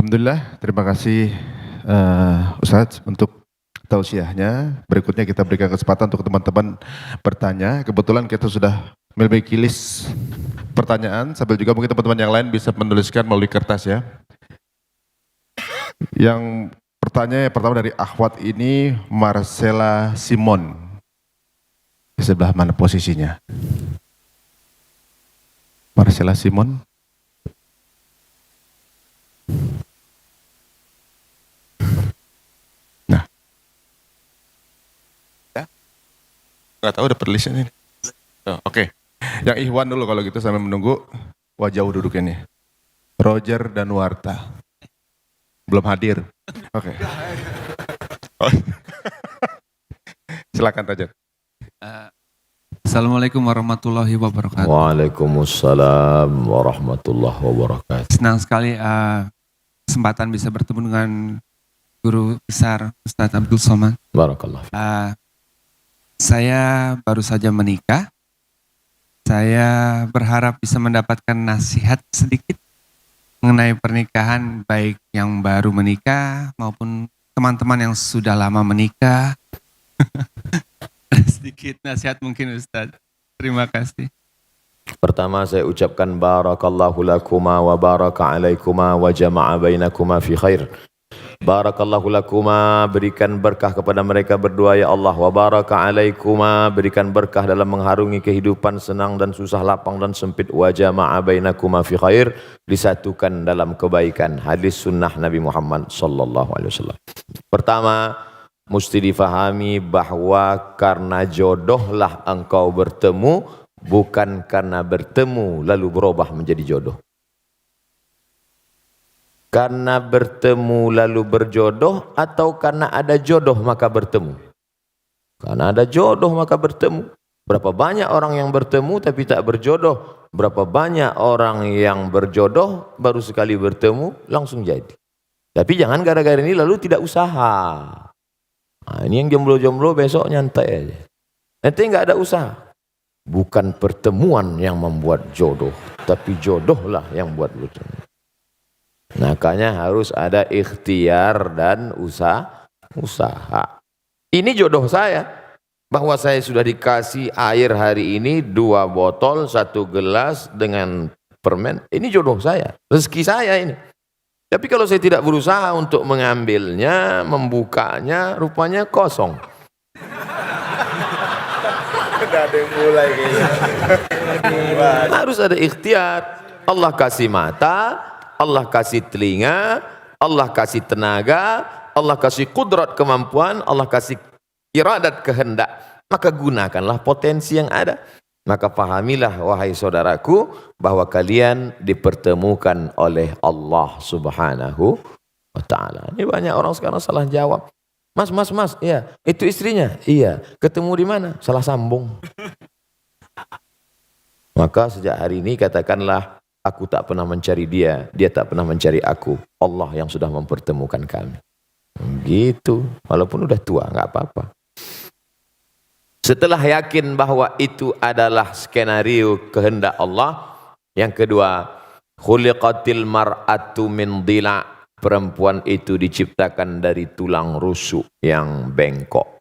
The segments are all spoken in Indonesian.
Alhamdulillah, terima kasih Ustadz untuk tausiahnya. Berikutnya kita berikan kesempatan untuk teman-teman bertanya. Kebetulan kita sudah memiliki list pertanyaan, sambil juga mungkin teman-teman yang lain bisa menuliskan melalui kertas ya. Yang pertanyaan yang pertama dari akhwat ini Marcella Simon. Di sebelah mana posisinya? Marcella Simon. Nah, ya, nggak tahu dapat listnya ini. Oh, Oke. Yang Ikhwan dulu kalau gitu sambil menunggu. Wajah duduk ini. Roger dan Warta. Belum hadir. Oke. Oh. Silakan Roger. Assalamualaikum warahmatullahi wabarakatuh. Waalaikumsalam warahmatullahi wabarakatuh. Senang sekali kesempatan bisa bertemu dengan guru besar Ustadz Abdul Somad. Barakallah. Saya baru saja menikah. Saya berharap bisa mendapatkan nasihat sedikit mengenai pernikahan, baik yang baru menikah maupun teman-teman yang sudah lama menikah. Sedikit nasihat mungkin Ustadz. Terima kasih. Pertama saya ucapkan barakallahu lakuma wa baraka alaikuma wa jama'a bainakuma fi khair. Barakallahu lakuma, berikan berkah kepada mereka berdua ya Allah. Wa baraka alaikuma, berikan berkah dalam mengharungi kehidupan senang dan susah, lapang dan sempit. Wa jama'a bainakuma fi khair, disatukan dalam kebaikan. Hadis sunnah Nabi Muhammad sallallahu alaihi wasallam. Pertama, mesti difahami bahwa karena jodohlah engkau bertemu, bukan karena bertemu lalu berubah menjadi jodoh. Karena bertemu lalu berjodoh atau karena ada jodoh maka bertemu? Karena ada jodoh maka bertemu. Berapa banyak orang yang bertemu tapi tak berjodoh? Berapa banyak orang yang berjodoh baru sekali bertemu langsung jadi? Tapi jangan gara-gara ini lalu tidak usaha. Nah, ini yang jomblo-jomblo besok nyantai aja. Nanti nggak ada usaha. Bukan pertemuan yang membuat jodoh, tapi jodohlah yang buat bertemu. Makanya harus ada ikhtiar dan usaha. Ini jodoh saya, bahwa saya sudah dikasih air hari ini 2 botol, 1 gelas dengan permen. Ini jodoh saya, rezeki saya ini. Tapi kalau saya tidak berusaha untuk mengambilnya, membukanya, rupanya kosong. Ada yang mulai kayaknya. Harus ada ikhtiar. Allah kasih mata, Allah kasih telinga, Allah kasih tenaga, Allah kasih kudrat kemampuan, Allah kasih iradat kehendak. Maka gunakanlah potensi yang ada. Maka pahamilah wahai saudaraku bahwa kalian dipertemukan oleh Allah Subhanahu wa ta'ala. Ini banyak orang sekarang salah jawab. Mas, iya, itu istrinya? Iya. Ketemu di mana? Salah sambung. Maka sejak hari ini katakanlah, aku tak pernah mencari dia, dia tak pernah mencari aku. Allah yang sudah mempertemukan kami. Gitu. Walaupun udah tua, nggak apa-apa. Setelah yakin bahwa itu adalah skenario kehendak Allah, yang kedua, khuliqatil mar'atu min dhila'. Perempuan itu diciptakan dari tulang rusuk yang bengkok.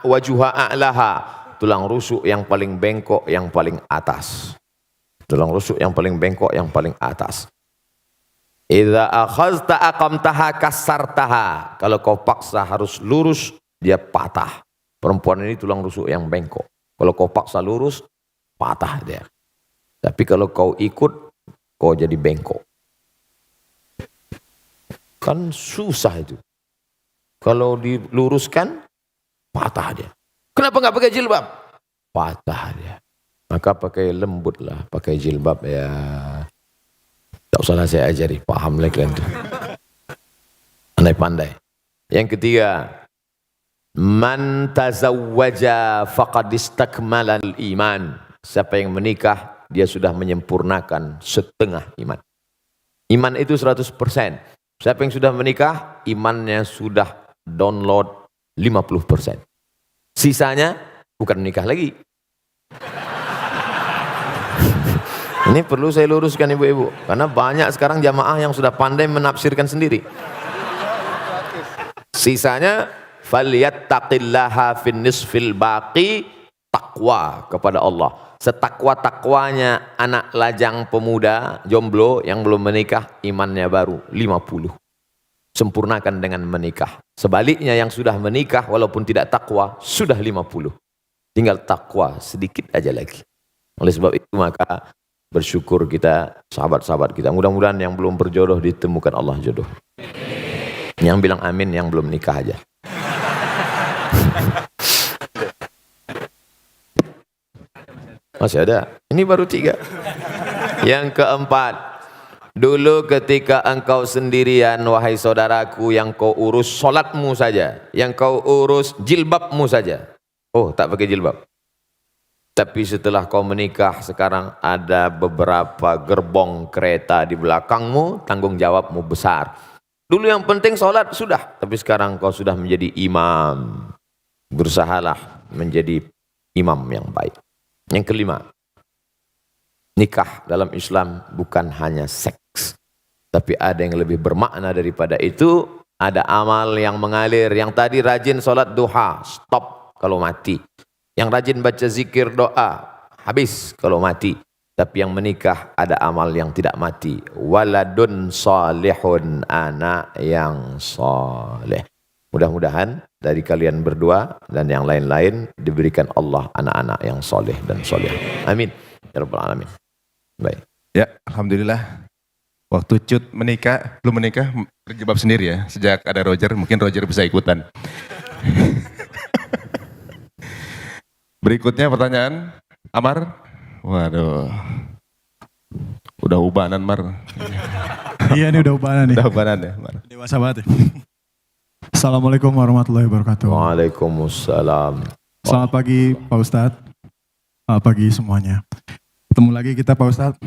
Wajuha a'laha, tulang rusuk yang paling bengkok, yang paling atas. Tulang rusuk yang paling bengkok, yang paling atas. Idza akhazta aqamtaha kasartaha. Kalau kau paksa harus lurus, dia patah. Perempuan ini tulang rusuk yang bengkok. Kalau kau paksa lurus, patah dia. Tapi kalau kau ikut, kau jadi bengkok. Kan susah itu. Kalau diluruskan, patah dia. Kenapa nggak pakai jilbab? Patah dia. Maka pakai lembut lah, pakai jilbab ya. Tak usahlah saya ajari, paham lagi kalian itu. Pandai-pandai. Yang ketiga, man tazawwaja faqad istakmalal iman. Siapa yang menikah, dia sudah menyempurnakan setengah iman. Iman itu 100%. Siapa yang sudah menikah, imannya sudah download 50%. Sisanya bukan menikah lagi. Ini perlu saya luruskan ibu-ibu, karena banyak sekarang jamaah yang sudah pandai menafsirkan sendiri. Sisanya falyattaqillaha fin nisfil baqi, takwa kepada Allah. Setakwa-takwanya anak lajang pemuda jomblo yang belum menikah, imannya baru 50. Sempurnakan dengan menikah. Sebaliknya yang sudah menikah walaupun tidak takwa sudah 50. Tinggal takwa sedikit aja lagi. Oleh sebab itu maka bersyukur kita, sahabat-sahabat kita. Mudah-mudahan yang belum berjodoh ditemukan Allah jodoh. Yang bilang amin yang belum nikah aja. Masih ada. Ini baru 3. Yang keempat, dulu ketika engkau sendirian, wahai saudaraku, yang kau urus solatmu saja, yang kau urus jilbabmu saja. Oh, tak pakai jilbab. Tapi setelah kau menikah, sekarang ada beberapa gerbong kereta di belakangmu, tanggung jawabmu besar. Dulu yang penting sholat sudah, tapi sekarang kau sudah menjadi imam. Berusahalah menjadi imam yang baik. Yang kelima, nikah dalam Islam bukan hanya seks, tapi ada yang lebih bermakna daripada itu. Ada amal yang mengalir. Yang tadi rajin sholat duha, stop kalau mati. Yang rajin baca zikir doa, habis kalau mati. Tapi yang menikah ada amal yang tidak mati. Waladun salihun, anak yang soleh. Mudah-mudahan dari kalian berdua dan yang lain-lain diberikan Allah anak-anak yang soleh dan soleh. Amin. Ya Rabbal Alamin. Baik. Ya, alhamdulillah. Waktu Cut menikah, belum menikah, berjilbab sendiri ya. Sejak ada Roger, mungkin Roger bisa ikutan. Berikutnya pertanyaan, Amar. Waduh, udah ubanan Mar. Iya, ini udah ubanan nih. Udah ubanan ya Mar. Dewasa banget ya. Assalamualaikum warahmatullahi wabarakatuh. Waalaikumsalam. Selamat pagi Pak Ustadz. Selamat pagi semuanya. Ketemu lagi kita Pak Ustadz.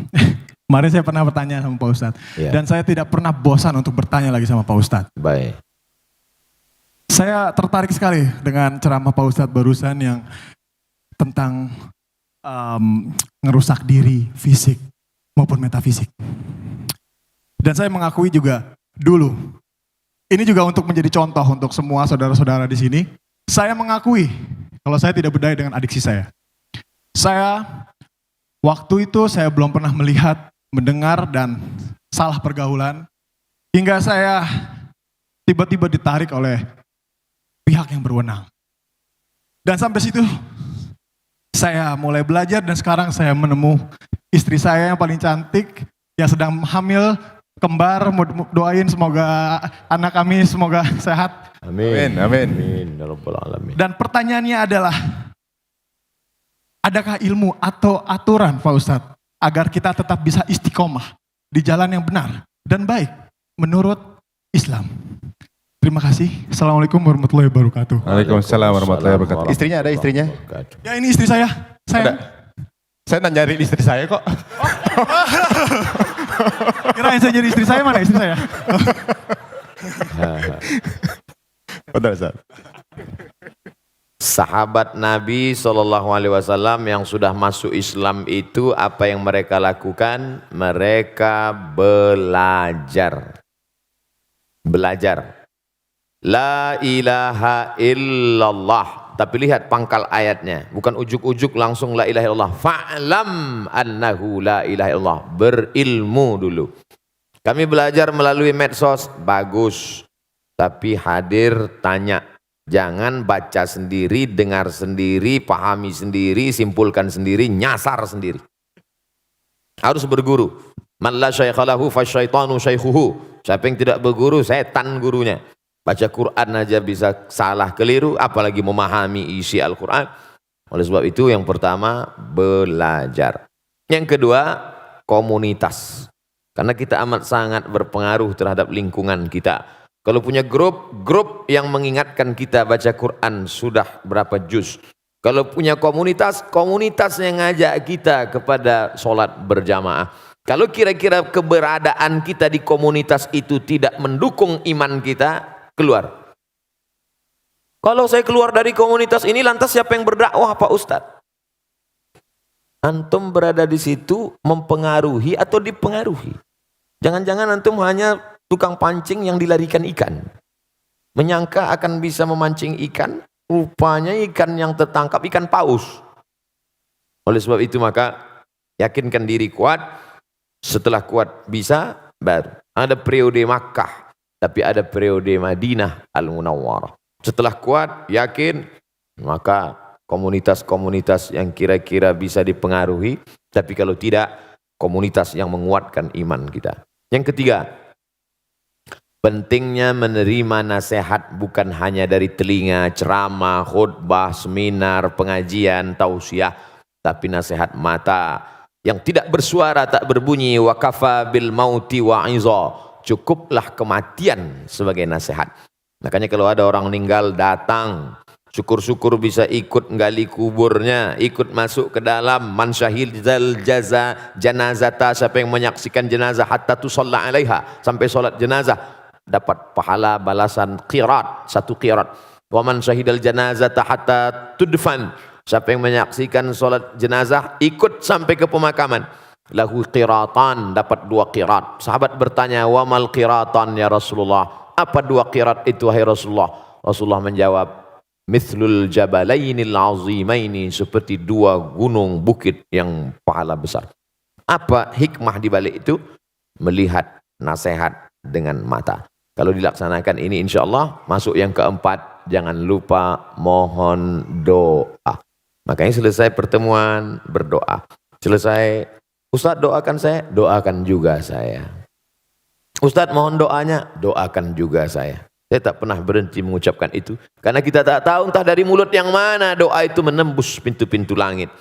Kemarin saya pernah bertanya sama Pak Ustadz. Ya. Dan saya tidak pernah bosan untuk bertanya lagi sama Pak Ustadz. Baik. Saya tertarik sekali dengan ceramah Pak Ustadz barusan yang tentang ngerusak diri, fisik maupun metafisik. Dan saya mengakui juga dulu, ini juga untuk menjadi contoh untuk semua saudara-saudara di sini. Saya mengakui kalau saya tidak berdaya dengan adiksi saya. Saya waktu itu saya belum pernah melihat, mendengar dan salah pergaulan hingga saya tiba-tiba ditarik oleh pihak yang berwenang. Dan sampai situ saya mulai belajar dan sekarang saya menemu istri saya yang paling cantik yang sedang hamil kembar. Doain semoga anak kami semoga sehat. Amin. Amin. Amin. Ya Rabbal Alamin. Dan pertanyaannya adalah, adakah ilmu atau aturan Pak Ustadz agar kita tetap bisa istiqomah di jalan yang benar dan baik menurut Islam? Terima kasih. Assalamualaikum warahmatullahi wabarakatuh. Waalaikumsalam warahmatullahi wabarakatuh. Istrinya ada istrinya? Ya ini istri saya. Ada. Saya nyari istri saya kok. Kirain saya jadi istri saya, mana istri saya? Benar Ustaz. Sahabat Nabi SAW yang sudah masuk Islam itu apa yang mereka lakukan? Mereka belajar. Belajar. La ilaha illallah. Tapi lihat pangkal ayatnya. Bukan ujuk-ujuk langsung la ilaha illallah. Fa'lam annahu la ilaha illallah. Berilmu dulu. Kami belajar melalui medsos. Bagus. Tapi hadir tanya. Jangan baca sendiri, dengar sendiri, pahami sendiri, simpulkan sendiri, nyasar sendiri. Harus berguru. Man la syaikhalahu fasyaitanu syaikhuhu. Siapa yang tidak berguru, setan gurunya. Baca Quran aja bisa salah keliru, apalagi memahami isi Al-Quran. Oleh sebab itu yang pertama, belajar. Yang kedua, komunitas. Karena kita amat sangat berpengaruh terhadap lingkungan kita. Kalau punya grup yang mengingatkan kita baca Quran sudah berapa juz. Kalau punya komunitas yang ngajak kita kepada sholat berjamaah. Kalau kira-kira keberadaan kita di komunitas itu tidak mendukung iman kita, keluar. Kalau saya keluar dari komunitas ini, lantas siapa yang berdakwah Pak Ustadz? Antum berada di situ mempengaruhi atau dipengaruhi. Jangan-jangan antum hanya tukang pancing yang dilarikan ikan. Menyangka akan bisa memancing ikan, rupanya ikan yang tertangkap ikan paus. Oleh sebab itu maka yakinkan diri kuat, setelah kuat bisa baru. Ada periode Makkah, tapi ada periode Madinah Al-Munawwarah. Setelah kuat, yakin, maka komunitas-komunitas yang kira-kira bisa dipengaruhi, tapi kalau tidak, komunitas yang menguatkan iman kita. Yang ketiga, pentingnya menerima nasihat bukan hanya dari telinga, ceramah, khutbah, seminar, pengajian, tausiah, tapi nasihat mata yang tidak bersuara, tak berbunyi. Wa kafa bil mauti wa'iza. Cukuplah kematian sebagai nasihat. Makanya kalau ada orang meninggal datang, syukur-syukur bisa ikut gali kuburnya, ikut masuk ke dalam. Man syahidal janazata, siapa yang menyaksikan jenazah hatta tusalla alaiha, sampai solat jenazah, dapat pahala balasan qirat, 1 qirat. Wa man syahidal janazata hatta tudfan, siapa yang menyaksikan solat jenazah ikut sampai ke pemakaman, lahu qiratan, dapat 2 qirat. Sahabat bertanya, wa mal qiratan ya Rasulullah, apa 2 qirat itu wahai Rasulullah? Rasulullah menjawab, mithlul jabalainil azimaini, seperti 2 gunung bukit yang pahala besar. Apa hikmah di balik itu? Melihat nasihat dengan mata. Kalau dilaksanakan ini insyaallah masuk yang keempat, jangan lupa mohon doa. Makanya selesai pertemuan berdoa. Selesai, Ustadz doakan saya, doakan juga saya. Ustadz mohon doanya, doakan juga saya. Saya tak pernah berhenti mengucapkan itu. Karena kita tak tahu entah dari mulut yang mana doa itu menembus pintu-pintu langit.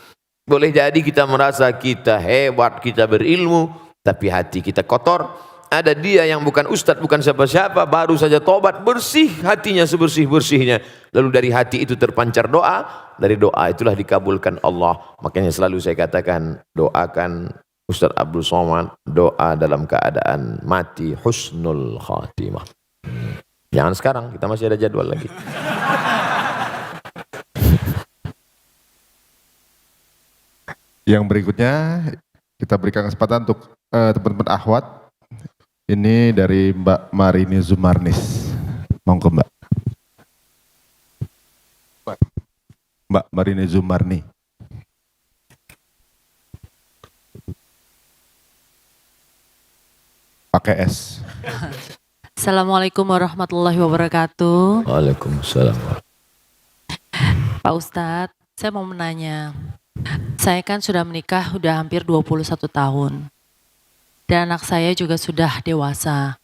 Boleh jadi kita merasa kita hebat, kita berilmu, tapi hati kita kotor. Ada dia yang bukan ustadz, bukan siapa-siapa, baru saja tobat, bersih hatinya sebersih-bersihnya. Lalu dari hati itu terpancar doa, dari doa itulah dikabulkan Allah. Makanya selalu saya katakan, doakan Ustaz Abdul Somad, doa dalam keadaan mati husnul khatimah. Jangan sekarang, kita masih ada jadwal lagi. Yang berikutnya kita berikan kesempatan untuk teman-teman akhwat. Ini dari Mbak Marini Zumarnis. Monggo Mbak. Mbak Marini Zumarni. Pakai S. Assalamualaikum warahmatullahi wabarakatuh. Waalaikumsalam. Pak Ustadz, saya mau menanya. Saya kan sudah menikah udah hampir 21 tahun. Dan anak saya juga sudah dewasa.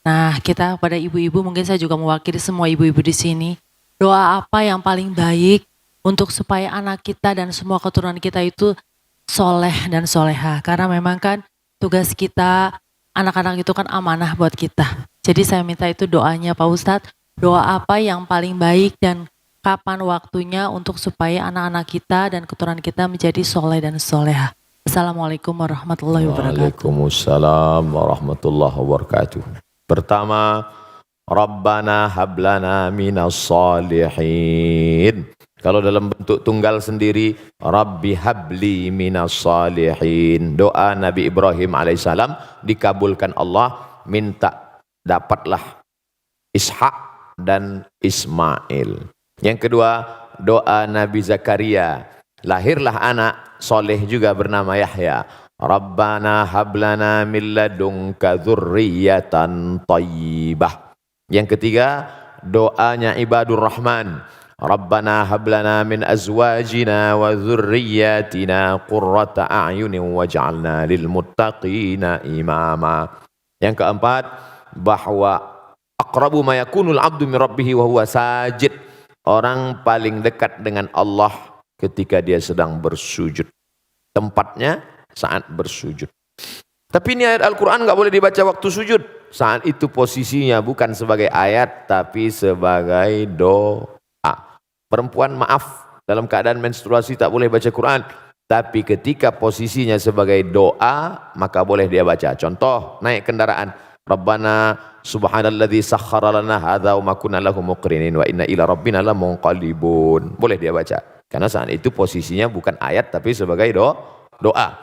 Nah, kita pada ibu-ibu, mungkin saya juga mewakili semua ibu-ibu di sini. Doa apa yang paling baik untuk supaya anak kita dan semua keturunan kita itu soleh dan soleha. Karena memang kan tugas kita, anak-anak itu kan amanah buat kita. Jadi saya minta itu doanya Pak Ustadz. Doa apa yang paling baik dan kapan waktunya untuk supaya anak-anak kita dan keturunan kita menjadi soleh dan soleha. Assalamualaikum warahmatullahi wabarakatuh. Waalaikumsalam warahmatullahi wabarakatuh. Pertama, Rabbana hablana minas salihin. Kalau dalam bentuk tunggal sendiri, Rabbi habli minas salihin. Doa Nabi Ibrahim alaihissalam dikabulkan Allah, minta dapatlah Ishak dan Ismail. Yang kedua, doa Nabi Zakaria, lahirlah anak soleh juga bernama Yahya. Rabbana hablana min ladunka dzurriyyatan thayyibah. Yang ketiga, doanya ibadur rahman. Rabbana hablana min azwajina wa dzurriyyatina qurrata a'yunin waj'alna lil muttaqina imama. Yang keempat, bahwa aqrabu ma yakunul 'abdu min rabbih wa huwa sajid. Orang paling dekat dengan Allah ketika dia sedang bersujud. Tempatnya saat bersujud. Tapi ini ayat Al-Quran nggak boleh dibaca waktu sujud. Saat itu posisinya bukan sebagai ayat, tapi sebagai doa. Perempuan maaf, dalam keadaan menstruasi tak boleh baca Quran. Tapi ketika posisinya sebagai doa, maka boleh dia baca. Contoh, naik kendaraan. Rabbana subhanalladzi sakhkhara lana hadza wa ma kunna lahu muqrinin wa inna ila rabbina lamunqalibun. Boleh dia baca. Karena saat itu posisinya bukan ayat tapi sebagai doa.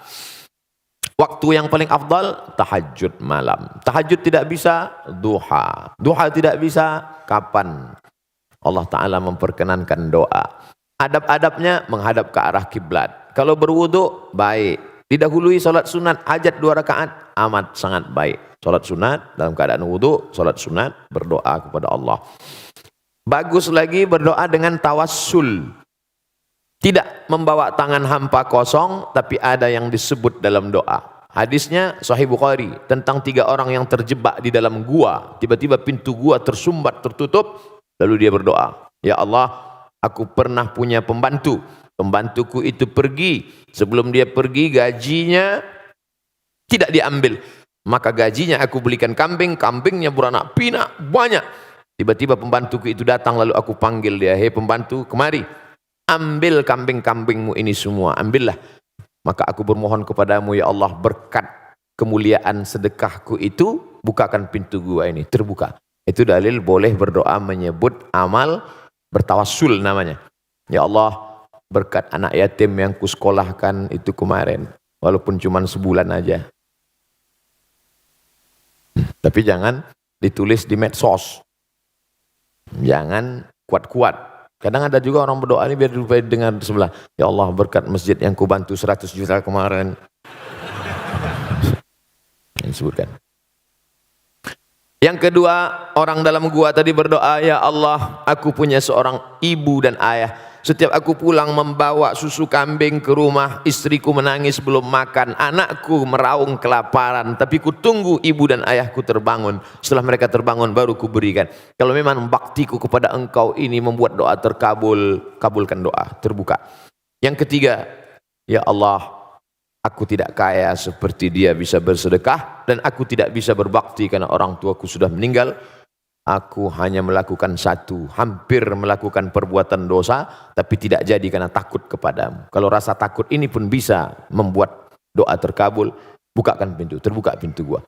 Waktu yang paling afdal tahajud malam. Tahajud tidak bisa, duha. Duha tidak bisa, kapan Allah Ta'ala memperkenankan doa. Adab-adabnya menghadap ke arah kiblat. Kalau berwudu, baik. Didahului salat sunat, hajat 2 rakaat, amat sangat baik. Salat sunat dalam keadaan wudu, salat sunat berdoa kepada Allah. Bagus lagi berdoa dengan tawassul. Tidak membawa tangan hampa kosong, tapi ada yang disebut dalam doa. Hadisnya Sahih Bukhari tentang 3 orang yang terjebak di dalam gua. Tiba-tiba pintu gua tersumbat, tertutup. Lalu dia berdoa, ya Allah, aku pernah punya pembantu. Pembantuku itu pergi. Sebelum dia pergi, gajinya tidak diambil. Maka gajinya aku belikan kambing, kambingnya beranak pinak, banyak. Tiba-tiba pembantuku itu datang, lalu aku panggil dia, hei pembantu, kemari. Ambil kambing-kambingmu ini semua, ambillah. Maka aku bermohon kepadamu, ya Allah, berkat kemuliaan sedekahku itu, bukakan pintu gua ini, terbuka. Itu dalil boleh berdoa menyebut amal bertawassul namanya. Ya Allah, berkat anak yatim yang kusekolahkan itu kemarin, walaupun cuma sebulan aja. Tapi jangan ditulis di medsos. Jangan kuat-kuat. Kadang ada juga orang berdoa ini biar dengar di sebelah. Ya Allah, berkat masjid yang kubantu 100 juta kemarin. Yang disebutkan. Yang kedua, orang dalam gua tadi berdoa, ya Allah, aku punya seorang ibu dan ayah. Setiap aku pulang membawa susu kambing ke rumah, istriku menangis belum makan, anakku meraung kelaparan, tapi ku tunggu ibu dan ayahku terbangun. Setelah mereka terbangun baru ku berikan. Kalau memang baktiku kepada engkau ini membuat doa terkabul, kabulkan doa, terbuka. Yang ketiga, ya Allah, aku tidak kaya seperti dia bisa bersedekah, dan aku tidak bisa berbakti karena orang tuaku sudah meninggal. Aku hanya melakukan satu, hampir melakukan perbuatan dosa, tapi tidak jadi karena takut kepadamu. Kalau rasa takut ini pun bisa membuat doa terkabul, bukakan pintu, terbuka pintu gua.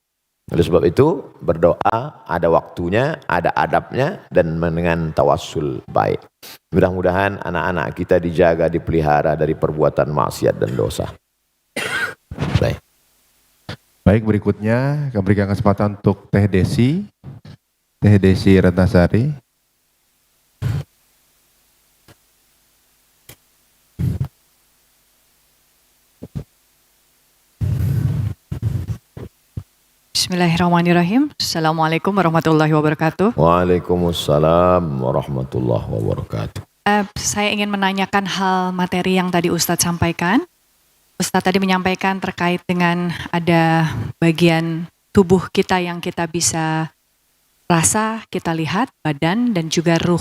Oleh sebab itu, berdoa ada waktunya, ada adabnya, dan dengan tawassul baik. Mudah-mudahan anak-anak kita dijaga, dipelihara dari perbuatan maksiat dan dosa. Baik. Baik, berikutnya kami berikan kesempatan untuk Teh Desi. Teh Desi Ratnasari. Bismillahirrahmanirrahim. Assalamualaikum warahmatullahi wabarakatuh. Waalaikumsalam warahmatullahi wabarakatuh. Saya ingin menanyakan hal materi yang tadi Ustadz sampaikan. Ustadz tadi menyampaikan terkait dengan ada bagian tubuh kita yang kita bisa rasa, kita lihat, badan, dan juga ruh.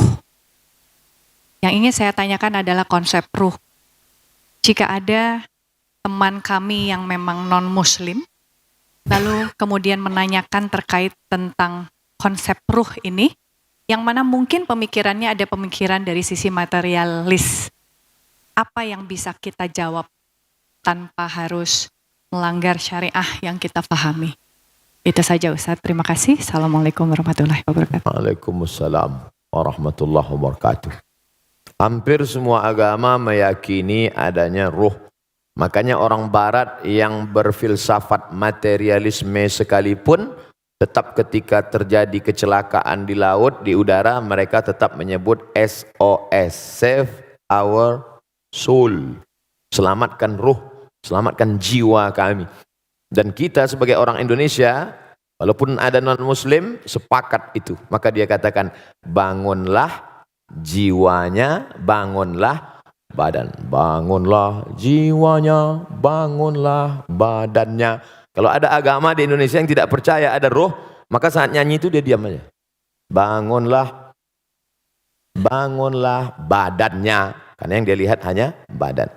Yang ingin saya tanyakan adalah konsep ruh. Jika ada teman kami yang memang non-muslim, lalu kemudian menanyakan terkait tentang konsep ruh ini, yang mana mungkin pemikirannya ada pemikiran dari sisi materialis. Apa yang bisa kita jawab tanpa harus melanggar syariah yang kita pahami? Itu saja Ustadz, terima kasih. Assalamualaikum warahmatullahi wabarakatuh. Waalaikumsalam warahmatullahi wabarakatuh. Hampir semua agama meyakini adanya ruh. Makanya orang barat yang berfilsafat materialisme sekalipun, tetap ketika terjadi kecelakaan di laut, di udara, mereka tetap menyebut SOS, save our soul. Selamatkan ruh, selamatkan jiwa kami. Dan kita sebagai orang Indonesia, walaupun ada non-muslim, sepakat itu. Maka dia katakan, bangunlah jiwanya, bangunlah badan. Bangunlah jiwanya, bangunlah badannya. Kalau ada agama di Indonesia yang tidak percaya ada roh, maka saat nyanyi itu dia diam aja. Bangunlah, bangunlah badannya. Karena yang dia lihat hanya badan.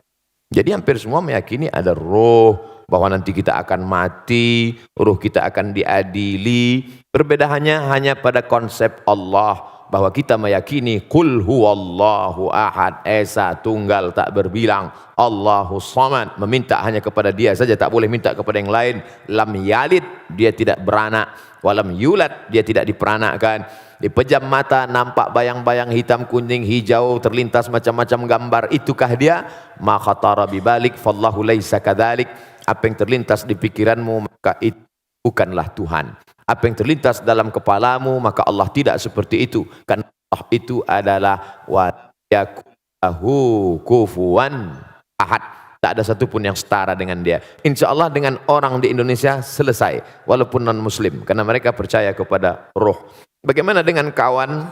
Jadi hampir semua meyakini ada roh, bahwa nanti kita akan mati, ruh kita akan diadili. Perbedaannya hanya pada konsep Allah. bahwa kita meyakini qul huwallahu ahad, esa tunggal tak berbilang, Allahus samad, meminta hanya kepada dia saja, tak boleh minta kepada yang lain. Lam yalid, dia tidak beranak, walam yulad, dia tidak diperanakkan. Dipejam mata nampak bayang-bayang hitam, kuning, hijau, terlintas macam-macam gambar, itukah dia? Ma khatara bibalik fallahu laisa kadzalik. Apa yang terlintas di pikiranmu maka itu bukanlah Tuhan. Apa yang terlintas dalam kepalamu maka Allah tidak seperti itu. Karena Allah itu adalah wa yakulahu kufuwan ahad. Tak ada satupun yang setara dengan dia. Insya Allah dengan orang di Indonesia selesai, walaupun non muslim, karena mereka percaya kepada roh. Bagaimana dengan kawan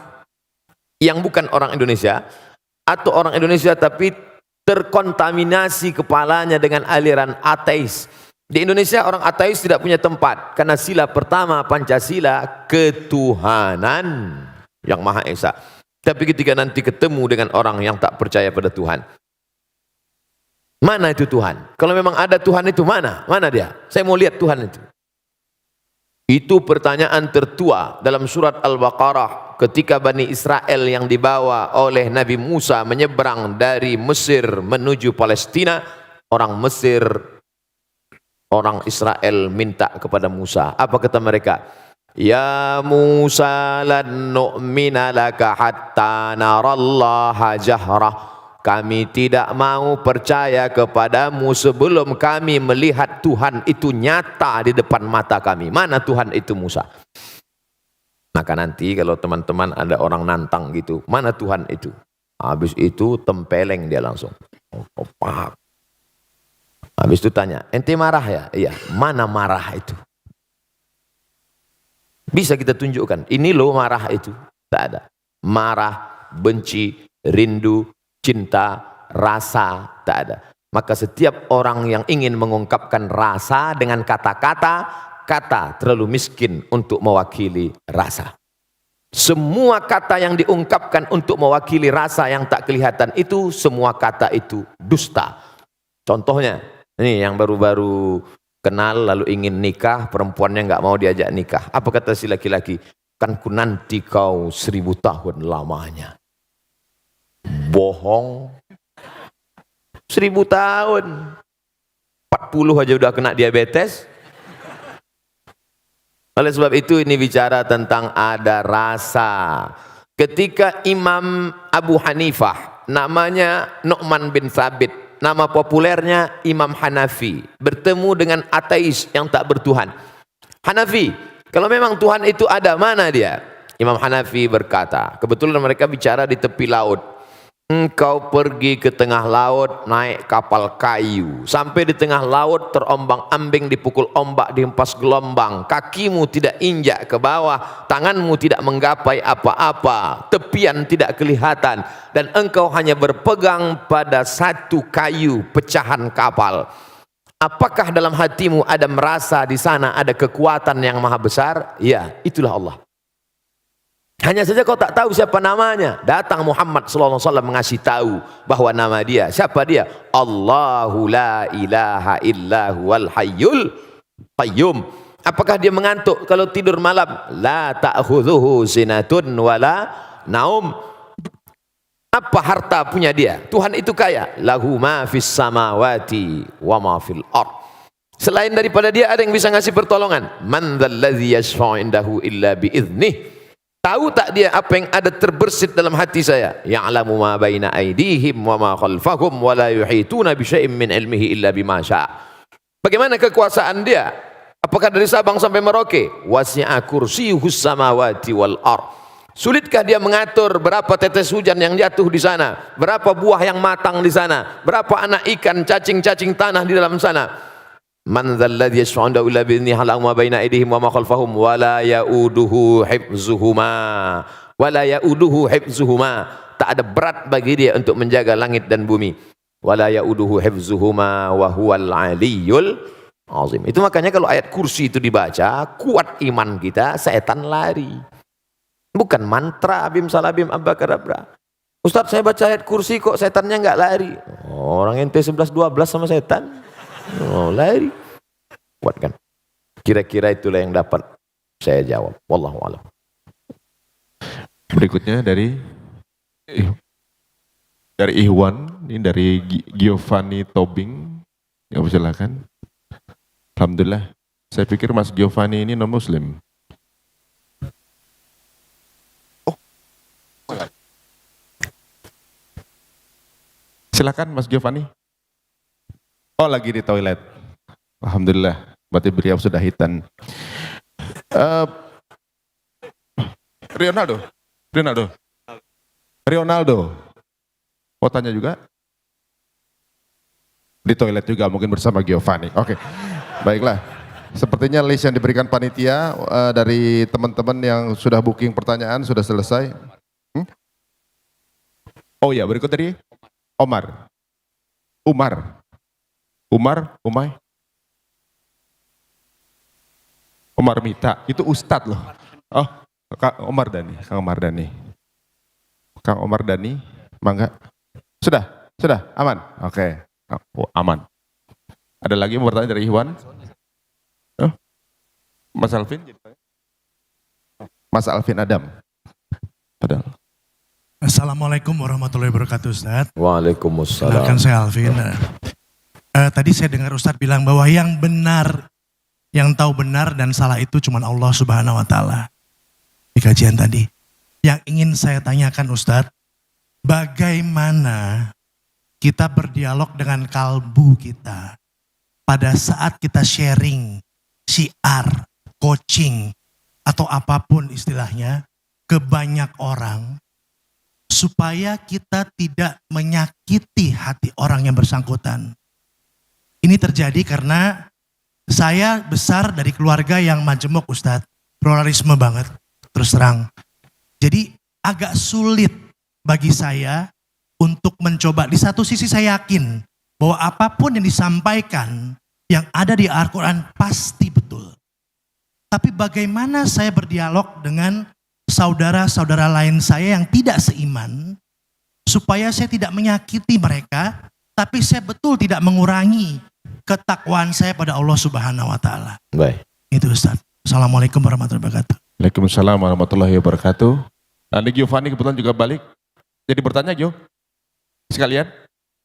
yang bukan orang Indonesia, atau orang Indonesia tapi terkontaminasi kepalanya dengan aliran ateis? Di Indonesia orang ateis tidak punya tempat, karena sila pertama Pancasila ketuhanan yang Maha Esa. Tapi ketika nanti ketemu dengan orang yang tak percaya pada Tuhan, mana itu Tuhan? Kalau memang ada Tuhan itu mana? Mana dia? Saya mau lihat Tuhan itu. Itu pertanyaan tertua dalam surat Al-Baqarah ketika Bani Israel yang dibawa oleh Nabi Musa menyeberang dari Mesir menuju Palestina. Orang Mesir, orang Israel minta kepada Musa. Apa kata mereka? Ya Musa lan nu'mina laka hatta narallaha jahrah. Kami tidak mau percaya kepadamu sebelum kami melihat Tuhan itu nyata di depan mata kami. Mana Tuhan itu Musa? Maka nanti kalau teman-teman ada orang nantang gitu, mana Tuhan itu? Habis itu tempeleng dia langsung. Pak. Habis itu tanya, ente marah ya? Iya, mana marah itu? Bisa kita tunjukkan, ini loh marah itu. Tak ada. Marah, benci, rindu, cinta, rasa, tak ada. Maka setiap orang yang ingin mengungkapkan rasa dengan kata-kata, kata terlalu miskin untuk mewakili rasa. Semua kata yang diungkapkan untuk mewakili rasa yang tak kelihatan itu, semua kata itu dusta. Contohnya, ini yang baru-baru kenal lalu ingin nikah, perempuannya nggak mau diajak nikah. Apa kata si laki-laki? Kan ku nanti kau 1000 tahun lamanya. Bohong. 1000 tahun. 40 aja udah kena diabetes. Oleh sebab itu ini bicara tentang ada rasa. Ketika Imam Abu Hanifah, namanya Nu'man bin Thabit, nama populernya Imam Hanafi, bertemu dengan ateis yang tak bertuhan. Hanafi, kalau memang Tuhan itu ada, mana dia? Imam Hanafi berkata, kebetulan mereka bicara di tepi laut. Engkau pergi ke tengah laut naik kapal kayu, sampai di tengah laut terombang-ambing, dipukul ombak, dihempas gelombang, kakimu tidak injak ke bawah, tanganmu tidak menggapai apa-apa, tepian tidak kelihatan, dan engkau hanya berpegang pada satu kayu pecahan kapal. Apakah dalam hatimu ada merasa di sana ada kekuatan yang maha besar? Ya, itulah Allah. Hanya saja kau tak tahu siapa namanya. Datang Muhammad SAW mengasih tahu bahwa nama dia. Siapa dia? Allahu la ilaha illa huwal hayyul qayyum. Apakah dia mengantuk kalau tidur malam? La ta'khudhuhu sinatun wala naum. Apa harta punya dia? Tuhan itu kaya. Lahu ma fis samawati wa ma fil ard. Selain daripada dia ada yang bisa ngasih pertolongan. Man dzalladzi yashfa'u indahu illa biiznih. Tahu tak dia apa yang ada terbersit dalam hati saya? Ya'lamu ma baina aydihim wa ma khalfahum wa la yuhituna bi syai'in min ilmihi illa bima syaa'. Bagaimana kekuasaan dia? Apakah dari Sabang sampai Merauke? Wasi'a kursiyyuhus samawati wal ard. Sulitkah dia mengatur berapa tetes hujan yang jatuh di sana? Berapa buah yang matang di sana? Berapa anak ikan, cacing-cacing tanah di dalam sana? Man dzalladzi yashfa'u indahu illa bi'idznihi ya'lamu ma baina aydihim wa ma khalfahum wa la ya'uduhu hifdzuhuma. Tak ada berat bagi dia untuk menjaga langit dan bumi. Wa la ya'uduhu hifdzuhuma wa huwal 'aliyyul 'azim. Itu makanya kalau ayat kursi itu dibaca, kuat iman kita, setan lari. Bukan mantra abim salabim abakadabra. Ustaz, saya baca ayat kursi kok setannya enggak lari. Orang ente 11-12 sama setan. Oh, lari. Kuat kan? Kira-kira itulah yang dapat saya jawab. Wallahu a'lam. Berikutnya dari Ikhwan, ini dari Giovanni Tobing. Ya, silakan. Alhamdulillah. Saya pikir Mas Giovanni ini non Muslim. Silakan Mas Giovanni. Oh, lagi di toilet. Alhamdulillah. Berarti beliau sudah hitan. Ronaldo. Mau tanya juga? Di toilet juga mungkin bersama Giovanni. Oke. Baiklah. Sepertinya list yang diberikan panitia dari teman-teman yang sudah booking pertanyaan sudah selesai. Oh ya, berikut dari Omar Mita, itu Ustadz loh. Oh, Kang Omar Dani, mangga. Sudah, aman. Oke, oh, aman. Ada lagi mau bertanya dari Ikhwan? Mas Alvin Adam. Padahal. Assalamualaikum warahmatullahi wabarakatuh, Ustaz. Waalaikumsalam. Kenalkan saya Alvin. Tadi saya dengar Ustaz bilang bahwa yang benar, yang tahu benar dan salah itu cuma Allah Subhanahu wa Ta'ala. Di kajian tadi. Yang ingin saya tanyakan Ustaz, bagaimana kita berdialog dengan kalbu kita pada saat kita sharing, syiar, coaching, atau apapun istilahnya ke banyak orang, supaya kita tidak menyakiti hati orang yang bersangkutan. Ini terjadi karena saya besar dari keluarga yang majemuk Ustadz, pluralisme banget, terus terang. Jadi agak sulit bagi saya untuk mencoba. Di satu sisi saya yakin bahwa apapun yang disampaikan yang ada di Al-Quran pasti betul. Tapi bagaimana saya berdialog dengan saudara-saudara lain saya yang tidak seiman, supaya saya tidak menyakiti mereka, tapi saya betul tidak mengurangi ketakwaan saya pada Allah Subhanahu wa Ta'ala. Baik. Itu Ustaz. Assalamualaikum warahmatullahi wabarakatuh. Waalaikumsalam warahmatullahi wabarakatuh. Nanti Giovanni kebetulan juga balik. Jadi bertanya Gio? Sekalian?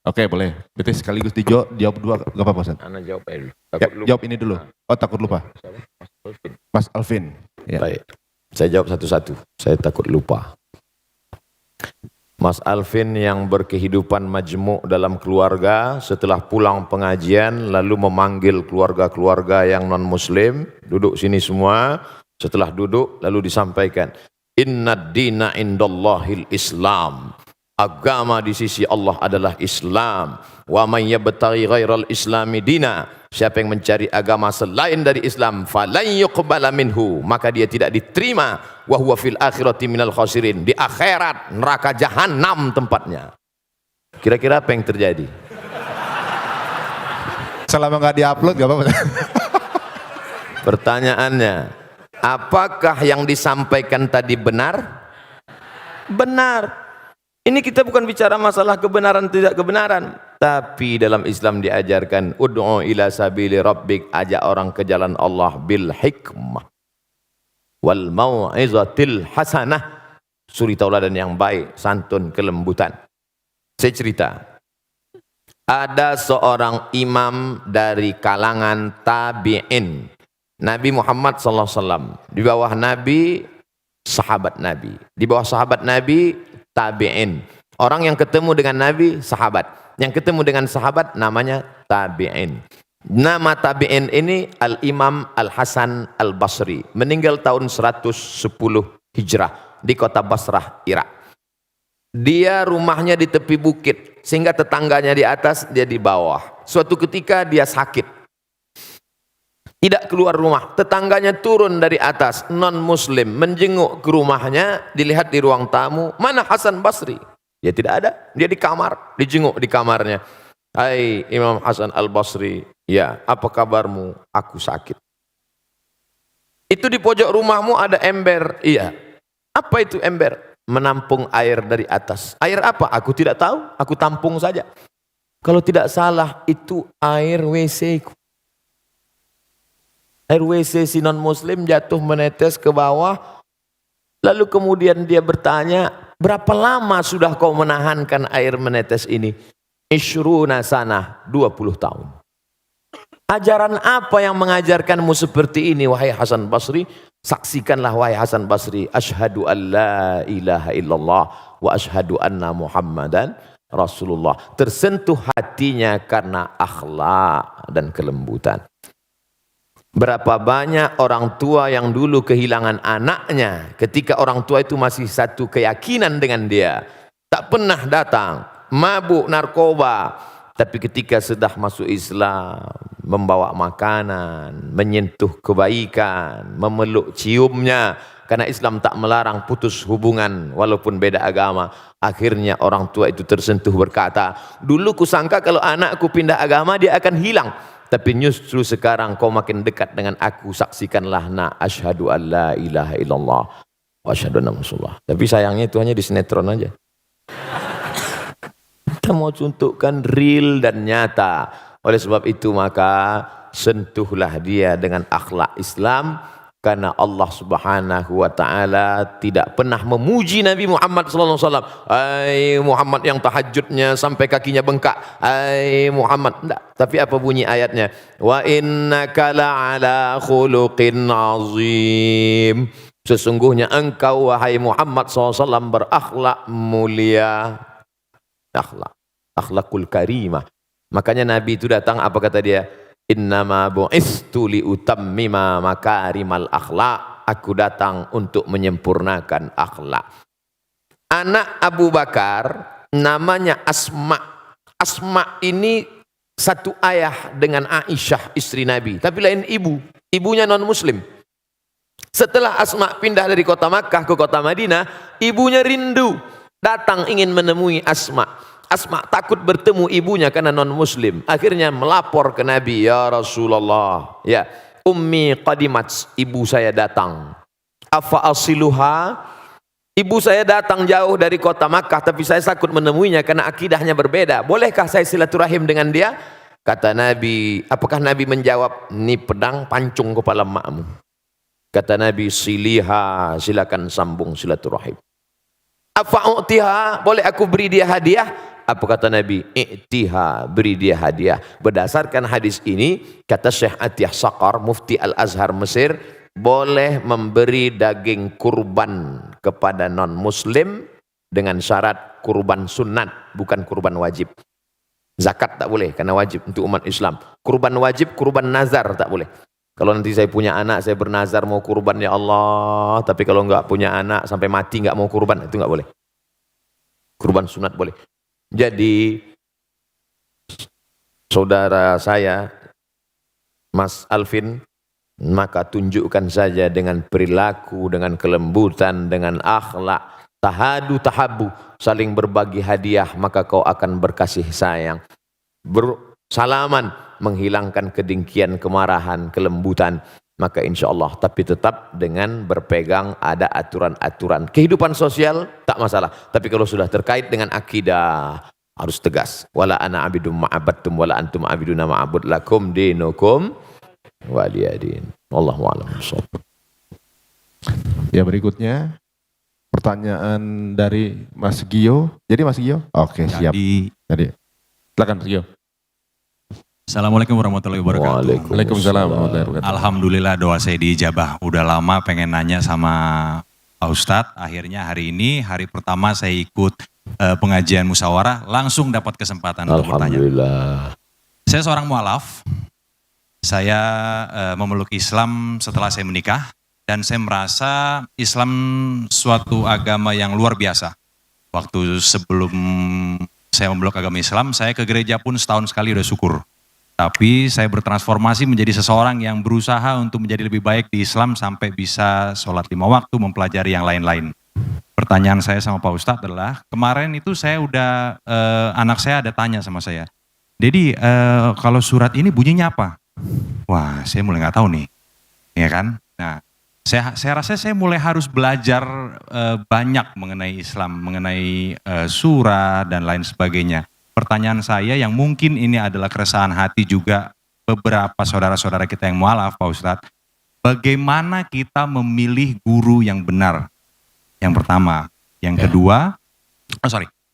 Oke, boleh. Berarti sekaligus dijawab dua, gak apa-apa Ustaz? Anda jawab aja dulu. Ya, jawab ini dulu. Oh, takut lupa. Mas Alvin. Ya. Baik. Saya jawab satu-satu. Saya takut lupa. Mas Alvin yang berkehidupan majmuk dalam keluarga, setelah pulang pengajian lalu memanggil keluarga-keluarga yang non-muslim, duduk sini semua. Setelah duduk lalu disampaikan, Inna dina indallahil Islam. Agama di sisi Allah adalah Islam. Wa man yabtaghi ghairal islami dina. Siapa yang mencari agama selain dari Islam, falan yuqbala minhu, maka dia tidak diterima. Wa huwa fil akhirati minal khasirin. Di akhirat neraka jahanam tempatnya. Kira-kira apa yang terjadi? Selama nggak diupload gak apa-apa. Pertanyaannya, apakah yang disampaikan tadi benar? Benar. Ini kita bukan bicara masalah kebenaran tidak kebenaran, tapi dalam Islam diajarkan ud'u ila sabili rabbik, ajak orang ke jalan Allah bil hikmah wal mau'izatil hasanah, suri tauladan yang baik, santun, kelembutan. Saya cerita, ada seorang imam dari kalangan tabi'in, Nabi Muhammad SAW, di bawah Nabi sahabat Nabi, di bawah sahabat Nabi tabi'in. Orang yang ketemu dengan Nabi, sahabat. Yang ketemu dengan sahabat namanya tabi'in. Nama tabi'in ini Al-Imam Al-Hasan Al-Basri. Meninggal tahun 110 Hijrah di kota Basrah, Irak. Dia rumahnya di tepi bukit, sehingga tetangganya di atas, dia di bawah. Suatu ketika dia sakit. Tidak keluar rumah, tetangganya turun dari atas, non-muslim, menjenguk ke rumahnya, dilihat di ruang tamu, mana Hasan Basri? Dia tidak ada, dia di kamar, dijenguk di kamarnya. Hai Imam Hasan Al-Basri, ya apa kabarmu? Aku sakit. Itu di pojok rumahmu ada ember, iya. Apa itu ember? Menampung air dari atas. Air apa? Aku tidak tahu, aku tampung saja. Kalau tidak salah itu air WC ku. Air WC si non muslim jatuh menetes ke bawah, Lalu kemudian dia bertanya, berapa lama sudah kau menahankan air menetes ini? Ishruna sanah, 20 tahun. Ajaran apa yang mengajarkanmu seperti ini, wahai Hasan Basri? Saksikanlah, wahai Hasan Basri, asyhadu an la ilaha illallah wa asyhadu anna Muhammadan Rasulullah. Tersentuh hatinya karena akhlak dan kelembutan. Berapa banyak orang tua yang dulu kehilangan anaknya ketika orang tua itu masih satu keyakinan dengan dia, tak pernah datang, mabuk narkoba, tapi ketika sudah masuk Islam, membawa makanan, menyentuh kebaikan, memeluk ciumnya, karena Islam tak melarang putus hubungan walaupun beda agama. Akhirnya orang tua itu tersentuh, berkata, dulu kusangka kalau anakku pindah agama dia akan hilang, tapi justru sekarang kau makin dekat dengan aku. Saksikanlah, nak, asyhadu an la ilaha illallah wa asyhadu anna Rasulullah. Tapi sayangnya itu hanya di sinetron aja. Kita mau contohkan real dan nyata. Oleh sebab itu maka sentuhlah dia dengan akhlak Islam, karena Allah Subhanahu wa taala tidak pernah memuji Nabi Muhammad sallallahu alaihi wasallam. Ai Muhammad yang tahajudnya sampai kakinya bengkak. Ai Muhammad, enggak. Tapi apa bunyi ayatnya? Wa innaka la'ala khuluqin azim. Sesungguhnya engkau, wahai Muhammad SAW, berakhlak mulia. Akhlakul karimah. Makanya Nabi itu datang, apa kata dia? Innama bu'istu liutammima makarimal akhlak. Aku datang untuk menyempurnakan akhlak. Anak Abu Bakar namanya Asma. Asma ini satu ayah dengan Aisyah istri Nabi, tapi lain ibu. Ibunya non muslim. Setelah Asma pindah dari kota Makkah ke kota Madinah, ibunya rindu, datang ingin menemui Asma. Asma takut bertemu ibunya karena non muslim. Akhirnya melapor ke Nabi, ya Rasulullah, ya ummi qadimat, ibu saya datang. Afa asiluha, ibu saya datang jauh dari kota Makkah, tapi saya takut menemuinya karena akidahnya berbeda. Bolehkah saya silaturahim dengan dia? Kata Nabi, apakah Nabi menjawab, ini pedang pancung kepala makmu. Kata Nabi, siliha, silakan sambung silaturahim. Afa'utiha, boleh aku beri dia hadiah? Apa kata Nabi? I'tiha, beri dia hadiah. Berdasarkan hadis ini, kata Syekh Atiyah Saqar, Mufti Al-Azhar Mesir, boleh memberi daging kurban kepada non-muslim dengan syarat kurban sunat, bukan kurban wajib. Zakat tak boleh, karena wajib untuk umat Islam. Kurban wajib, kurban nazar tak boleh. Kalau nanti saya punya anak, saya bernazar mau kurban, ya Allah, tapi kalau enggak punya anak, sampai mati enggak mau kurban, itu enggak boleh. Kurban sunat boleh. Jadi saudara saya Mas Alvin, maka tunjukkan saja dengan perilaku, dengan kelembutan, dengan akhlak, tahadu tahabu, saling berbagi hadiah, maka kau akan berkasih sayang. Bersalaman, menghilangkan kedengkian, kemarahan, kelembutan, maka insya Allah, tapi tetap dengan berpegang ada aturan-aturan. Kehidupan sosial tak masalah, tapi kalau sudah terkait dengan akidah harus tegas. Wala ana abidum ma'abadtum wala antum abiduna ma'abud lakum dinukum waliyadin. Wallahu a'lam bishawab. Ya, berikutnya pertanyaan dari Mas Gio. Jadi Mas Gio? Oke, siap. Jadi silakan Mas Gio. Assalamualaikum warahmatullahi wabarakatuh. Waalaikumsalam warahmatullahi wabarakatuh. Alhamdulillah doa saya diijabah. Udah lama pengen nanya sama Pak Ustadz. Akhirnya hari ini, hari pertama saya ikut pengajian musyawarah, langsung dapat kesempatan untuk bertanya. Alhamdulillah. Saya seorang mualaf. Saya memeluk Islam setelah saya menikah. Dan saya merasa Islam suatu agama yang luar biasa. Waktu sebelum saya memeluk agama Islam, saya ke gereja pun setahun sekali udah syukur. Tapi saya bertransformasi menjadi seseorang yang berusaha untuk menjadi lebih baik di Islam sampai bisa sholat 5 waktu, mempelajari yang lain-lain. Pertanyaan saya sama Pak Ustadz adalah, kemarin itu saya udah, anak saya ada tanya sama saya, Dedi, kalau surat ini bunyinya apa? Wah, saya mulai nggak tahu nih, ya kan? Nah, saya rasa saya mulai harus belajar banyak mengenai Islam, mengenai surat dan lain sebagainya. Pertanyaan saya yang mungkin ini adalah keresahan hati juga beberapa saudara-saudara kita yang mualaf, Pak Ustadz. Bagaimana kita memilih guru yang benar? Yang pertama. Yang kedua,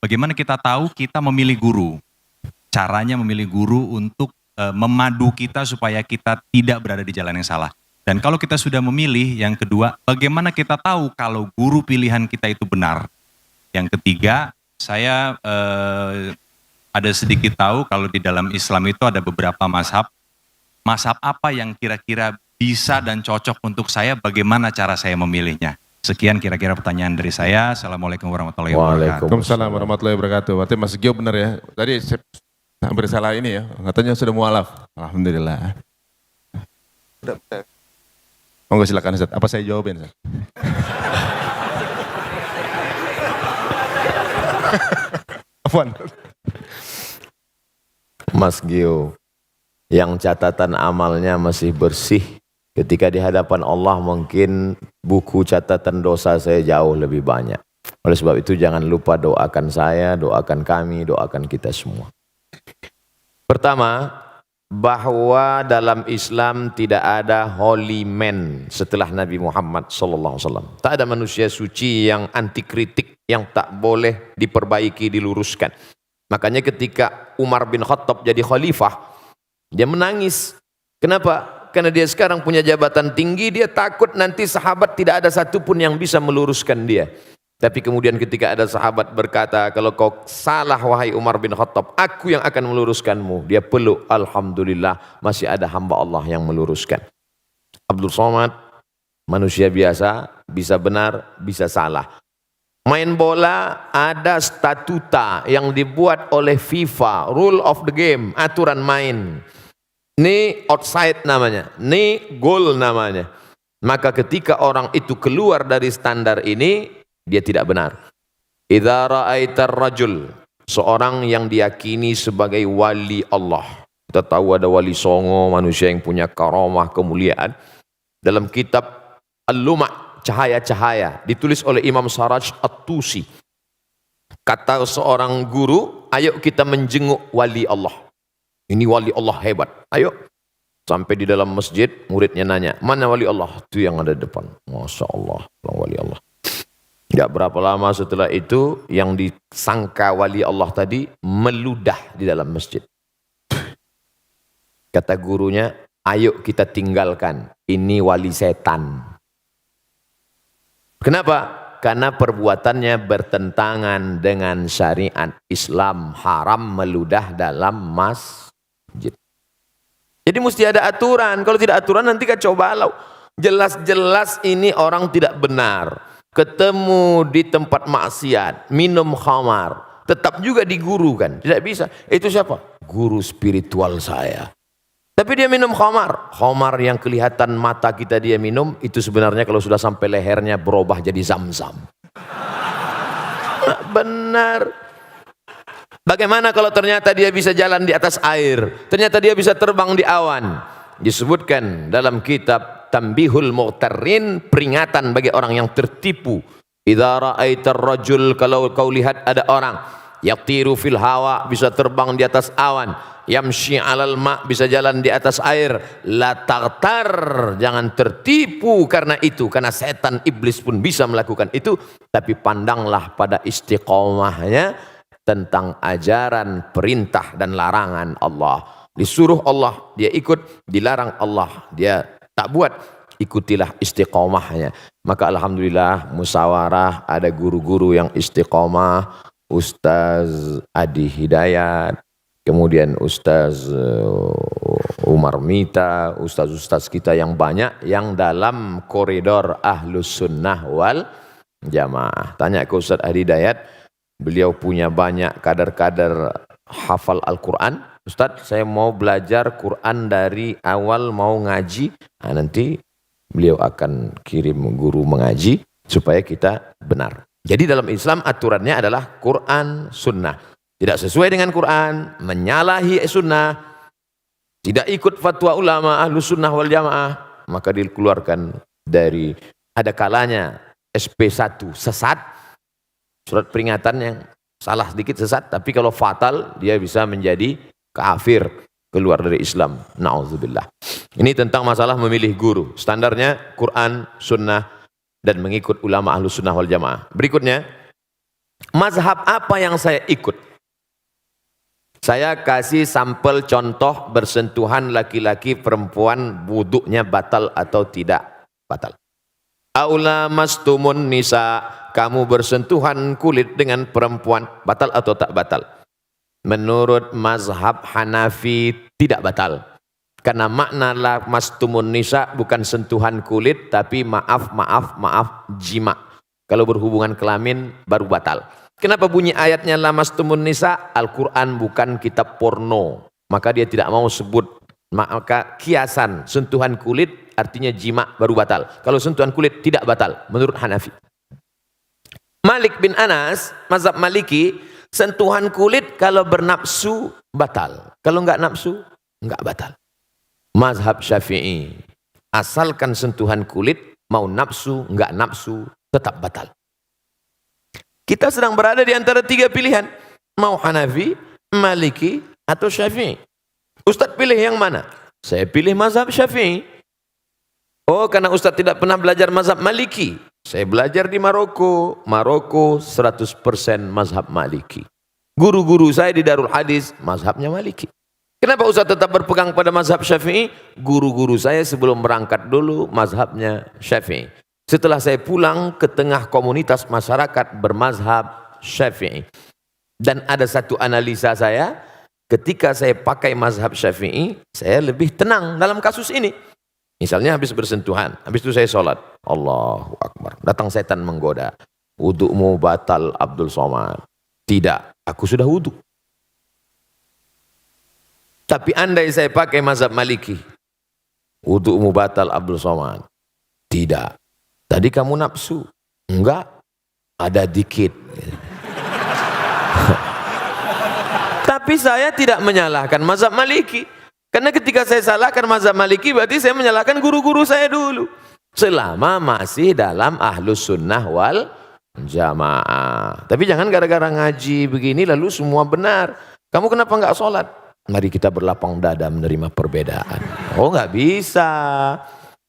bagaimana kita tahu kita memilih guru? Caranya memilih guru untuk memadu kita supaya kita tidak berada di jalan yang salah. Dan kalau kita sudah memilih, yang kedua, bagaimana kita tahu kalau guru pilihan kita itu benar? Yang ketiga, saya ada sedikit tahu kalau di dalam Islam itu ada beberapa mazhab. Mazhab apa yang kira-kira bisa dan cocok untuk saya, bagaimana cara saya memilihnya? Sekian kira-kira pertanyaan dari saya. Assalamualaikum warahmatullahi wabarakatuh. Waalaikumsalam warahmatullahi wabarakatuh. Berarti Mas Gio benar ya. Tadi saya hampir salah ini ya. Katanya sudah mualaf. Alhamdulillah. Monggo silakan Ustaz. Apa saya jawabin Ustaz? Afwan. Mas Gio, yang catatan amalnya masih bersih, ketika di hadapan Allah mungkin buku catatan dosa saya jauh lebih banyak. Oleh sebab itu jangan lupa doakan saya, doakan kami, doakan kita semua. Pertama, bahwa dalam Islam tidak ada holy man setelah Nabi Muhammad SAW. Tak ada manusia suci yang anti kritik, yang tak boleh diperbaiki, diluruskan. Makanya ketika Umar bin Khattab jadi khalifah, dia menangis. Kenapa? Karena dia sekarang punya jabatan tinggi, dia takut nanti sahabat tidak ada satupun yang bisa meluruskan dia. Tapi kemudian ketika ada sahabat berkata, kalau kau salah wahai Umar bin Khattab, aku yang akan meluruskanmu. Dia peluk, alhamdulillah masih ada hamba Allah yang meluruskan. Abdul Somad, manusia biasa, bisa benar, bisa salah. Main bola ada statuta yang dibuat oleh FIFA, rule of the game, aturan main. Ini outside namanya, ini goal namanya. Maka ketika orang itu keluar dari standar ini, dia tidak benar. Idza ra'aitar rajul, seorang yang diyakini sebagai wali Allah. Kita tahu ada wali songo, manusia yang punya karamah, kemuliaan. Dalam kitab Al-Luma' cahaya-cahaya, ditulis oleh Imam Saraj At-Tusi. Kata seorang guru, ayo kita menjenguk wali Allah. Ini wali Allah hebat, ayo. Sampai di dalam masjid, muridnya nanya, mana wali Allah? Itu yang ada di depan. Masya Allah, wali Allah. Gak berapa lama setelah itu, yang disangka wali Allah tadi, meludah di dalam masjid. Kata gurunya, ayo kita tinggalkan, ini wali setan. Kenapa? Karena perbuatannya bertentangan dengan syariat Islam, haram meludah dalam masjid. Jadi mesti ada aturan, kalau tidak aturan nanti kacau balau. Jelas-jelas ini orang tidak benar. Ketemu di tempat maksiat, minum khamar, tetap juga digurukan. Tidak bisa. Itu siapa? Guru spiritual saya. Tapi dia minum khamar. Khamar yang kelihatan mata kita dia minum, itu sebenarnya kalau sudah sampai lehernya berubah jadi zam-zam. Benar. Bagaimana kalau ternyata dia bisa jalan di atas air? Ternyata dia bisa terbang di awan. Disebutkan dalam kitab Tanbihul Mughtarrin, peringatan bagi orang yang tertipu. Idza ra'aitar rajul, kalau kau lihat ada orang yatiru fil hawa, bisa terbang di atas awan, yamshi alal ma, bisa jalan di atas air, la taghtar, jangan tertipu karena itu, karena setan iblis pun bisa melakukan itu, tapi pandanglah pada istiqomahnya tentang ajaran perintah dan larangan Allah. Disuruh Allah dia ikut, dilarang Allah dia tak buat, ikutilah istiqomahnya. Maka alhamdulillah musyawarah ada guru-guru yang istiqomah, Ustaz Adi Hidayat, kemudian Ustaz Umar Mita, ustaz-ustaz kita yang banyak yang dalam koridor Ahlus Sunnah wal Jamaah. Tanya ke Ustaz Adi Hidayat, beliau punya banyak kader-kader hafal Al-Quran. Ustaz, saya mau belajar Quran dari awal, mau ngaji. Nah, nanti beliau akan kirim guru mengaji supaya kita benar. Jadi dalam Islam aturannya adalah Quran, Sunnah. Tidak sesuai dengan Quran, menyalahi Sunnah, tidak ikut fatwa ulama Ahlus Sunnah wal Jamaah, maka dikeluarkan dari, ada kalanya SP1 sesat, surat peringatan yang salah sedikit sesat, tapi kalau fatal dia bisa menjadi kafir, keluar dari Islam. Na'udzubillah. Ini tentang masalah memilih guru. Standarnya Quran, Sunnah. dan mengikut ulama Ahlus Sunnah wal Jamaah. Berikutnya, mazhab apa yang saya ikut? Saya kasih sampel contoh bersentuhan laki-laki perempuan wuduknya batal atau tidak batal. Aula mastumun nisa, kamu bersentuhan kulit dengan perempuan batal atau tak batal? Menurut mazhab Hanafi tidak batal. Karena makna la mastumun nisa bukan sentuhan kulit, tapi maaf jima. Kalau berhubungan kelamin baru batal. Kenapa bunyi ayatnya la mastumun nisa? Al-Quran bukan kitab porno. Maka dia tidak mau sebut. Maka kiasan sentuhan kulit artinya jima baru batal. Kalau sentuhan kulit tidak batal menurut Hanafi. Malik bin Anas, mazhab Maliki, sentuhan kulit kalau bernafsu batal. Kalau enggak nafsu, enggak batal. Mazhab Syafi'i, asalkan sentuhan kulit, mau nafsu, enggak nafsu, tetap batal. Kita sedang berada di antara tiga pilihan. Mau Hanafi, Maliki, atau Syafi'i. Ustadz pilih yang mana? Saya pilih mazhab Syafi'i. Oh, karena Ustadz tidak pernah belajar mazhab Maliki. Saya belajar di Maroko. Maroko 100% mazhab Maliki. Guru-guru saya di Darul Hadis, mazhabnya Maliki. Kenapa Ustaz tetap berpegang pada mazhab Syafi'i? Guru-guru saya sebelum berangkat dulu mazhabnya Syafi'i. Setelah saya pulang ke tengah komunitas masyarakat bermazhab Syafi'i. Dan ada satu analisa saya, ketika saya pakai mazhab Syafi'i, saya lebih tenang dalam kasus ini. Misalnya habis bersentuhan, habis itu saya sholat. Allahu Akbar. Datang setan menggoda. Wudu'mu batal Abdul Somad. Tidak, aku sudah wudu. Tapi andai saya pakai mazhab Maliki, wudu'mu batal Abdul Somad. Tidak. Tadi kamu nafsu. Enggak. Ada dikit. Tapi saya tidak menyalahkan mazhab Maliki. Karena ketika saya salahkan mazhab Maliki, berarti saya menyalahkan guru-guru saya dulu. Selama masih dalam Ahlus Sunnah wal Jamaah. Tapi jangan gara-gara ngaji begini lalu semua benar. Kamu kenapa enggak sholat? Mari kita berlapang dada menerima perbedaan. Oh, enggak bisa.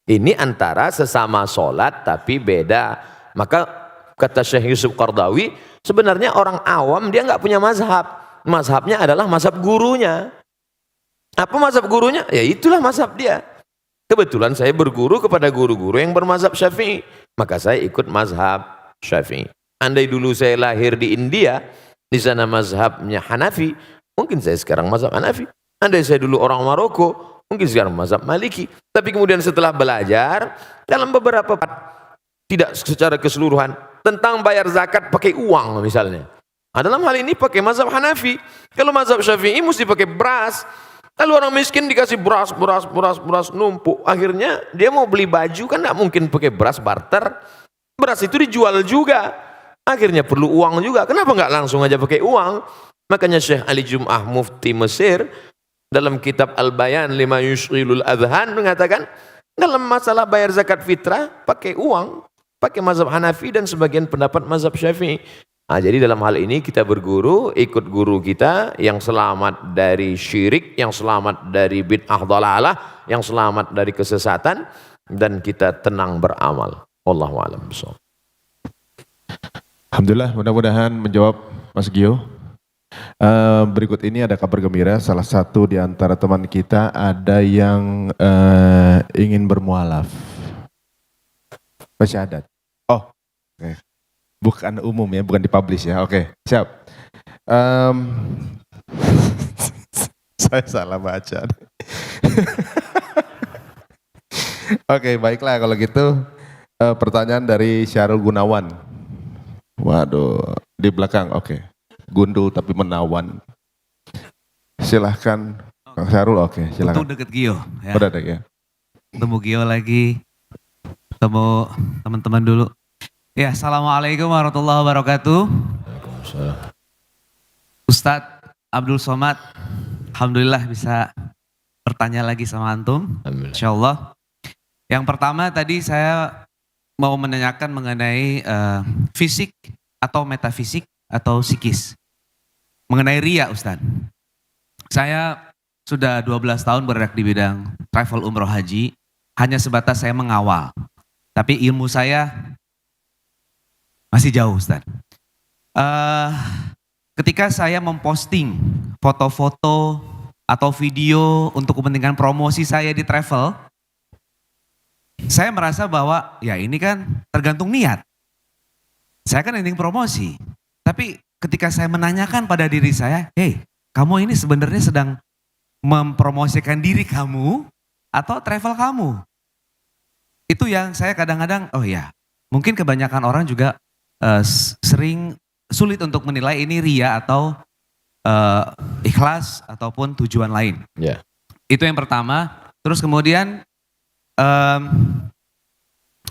Ini antara sesama sholat tapi beda. Maka kata Syekh Yusuf Qardawi, sebenarnya orang awam dia enggak punya mazhab. Mazhabnya adalah mazhab gurunya. Apa mazhab gurunya? Ya itulah mazhab dia. Kebetulan saya berguru kepada guru-guru yang bermazhab Syafi'i. Maka saya ikut mazhab Syafi'i. Andai dulu saya lahir di India, di sana mazhabnya Hanafi, mungkin saya sekarang mazhab Hanafi. Andai saya dulu orang Maroko, mungkin sekarang mazhab Maliki. Tapi kemudian setelah belajar, dalam beberapa tidak secara keseluruhan, tentang bayar zakat pakai uang misalnya. Nah, dalam hal ini pakai mazhab Hanafi. Kalau mazhab Syafi'i mesti pakai beras. Lalu orang miskin dikasih beras numpuk. Akhirnya dia mau beli baju kan tidak mungkin pakai beras barter. Beras itu dijual juga. Akhirnya perlu uang juga. Kenapa nggak langsung aja pakai uang? Makanya Syekh Ali Jum'ah Mufti Mesir dalam kitab Al-Bayan lima yushghilul adhan mengatakan dalam masalah bayar zakat fitrah pakai uang, pakai mazhab Hanafi dan sebagian pendapat mazhab Syafi'i. Nah, jadi dalam hal ini kita berguru, ikut guru kita yang selamat dari syirik, yang selamat dari bid'ah dhalalah, yang selamat dari kesesatan, dan kita tenang beramal. Wallahu a'lam bishawab. Alhamdulillah, mudah-mudahan menjawab Mas Gio. Berikut ini ada kabar gembira, salah satu di antara teman kita ada yang ingin bermualaf. Syahadat. Oh, okay. Bukan umum ya, bukan dipublish ya. Oke, siap. Saya salah baca. Oke, baiklah kalau gitu. Pertanyaan dari Syarul Gunawan. Waduh, di belakang. Oke. Gundul tapi menawan. Silahkan Kang Syarul. Oke, silahkan. Untung deket Gio. Ya. Udah deh ya. Ketemu Gio lagi. Ketemu teman-teman dulu. Ya, assalamualaikum warahmatullahi wabarakatuh. Ustadz Abdul Somad, alhamdulillah bisa bertanya lagi sama antum. Insyaallah. Yang pertama tadi saya mau menanyakan mengenai fisik atau metafisik atau psikis. Mengenai ria, Ustadz. Saya sudah 12 tahun bergerak di bidang travel umroh haji, hanya sebatas saya mengawal. Tapi ilmu saya Masih jauh Ustaz. Ketika saya memposting foto-foto atau video untuk kepentingan promosi saya di travel, saya merasa bahwa ya ini kan tergantung niat. Saya kan ingin promosi. Tapi ketika saya menanyakan pada diri saya, hey, kamu ini sebenarnya sedang mempromosikan diri kamu atau travel kamu? Itu yang saya kadang-kadang, oh ya, mungkin kebanyakan orang juga sering sulit untuk menilai ini ria atau ikhlas ataupun tujuan lain. Ya. Itu yang pertama. Terus kemudian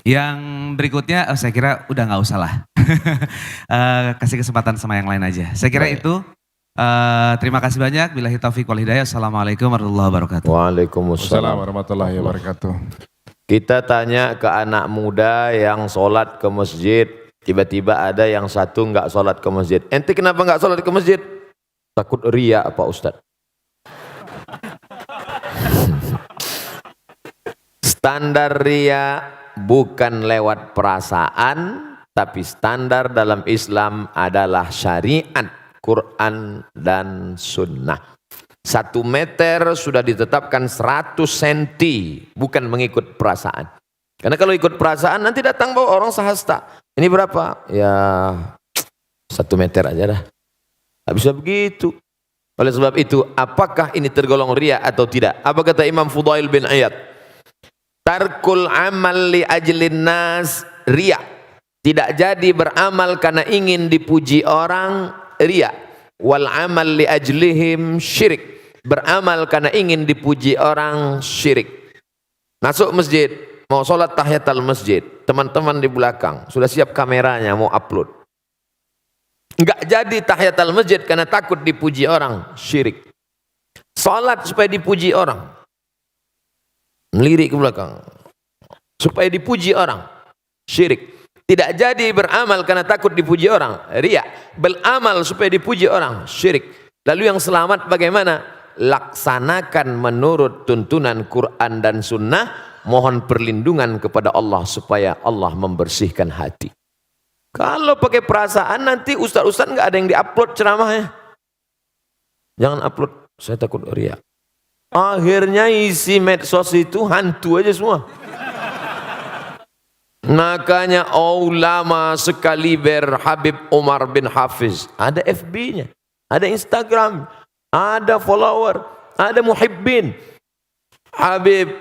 yang berikutnya, saya kira udah nggak usah lah. Kasih kesempatan sama yang lain aja. Saya kira itu. Terima kasih banyak. Billahi taufiq wal hidayah. Assalamualaikum warahmatullahi wabarakatuh. Waalaikumsalam. Assalamualaikum warahmatullahi wabarakatuh. Kita tanya ke anak muda yang sholat ke masjid, tiba-tiba ada yang satu nggak sholat ke masjid. Ente kenapa nggak sholat ke masjid? Takut ria Pak Ustadz. Standar ria bukan lewat perasaan, tapi standar dalam Islam adalah syariat, Quran dan sunnah. 1 meter sudah ditetapkan 100 cm, bukan mengikut perasaan. Karena kalau ikut perasaan nanti datang bawa orang sahasta. Ini berapa? Ya 1 meter aja dah. Tidak bisa begitu. Oleh sebab itu, apakah ini tergolong ria atau tidak? Apa kata Imam Fudail bin Iyad? Tarkul amal li ajlin nas ria. Tidak jadi beramal karena ingin dipuji orang, ria. Wal amal li ajlihim syirik. Beramal karena ingin dipuji orang, syirik. Masuk masjid, mau sholat tahiyatul masjid, teman-teman di belakang sudah siap kameranya mau upload. Enggak jadi tahiyatul masjid karena takut dipuji orang, syirik. Sholat supaya dipuji orang, melirik ke belakang supaya dipuji orang, syirik. Tidak jadi beramal karena takut dipuji orang, riya. Beramal supaya dipuji orang, syirik. Lalu yang selamat bagaimana? Laksanakan menurut tuntunan Quran dan sunnah. Mohon perlindungan kepada Allah supaya Allah membersihkan hati. Kalau pakai perasaan nanti ustaz-ustaz nggak ada yang diupload ceramahnya. Jangan upload, saya takut riya. Akhirnya isi medsos itu hantu aja semua. Makanya ulama sekaliber Habib Umar bin Hafiz, ada FB-nya, ada Instagram, ada follower, ada muhibbin. Habib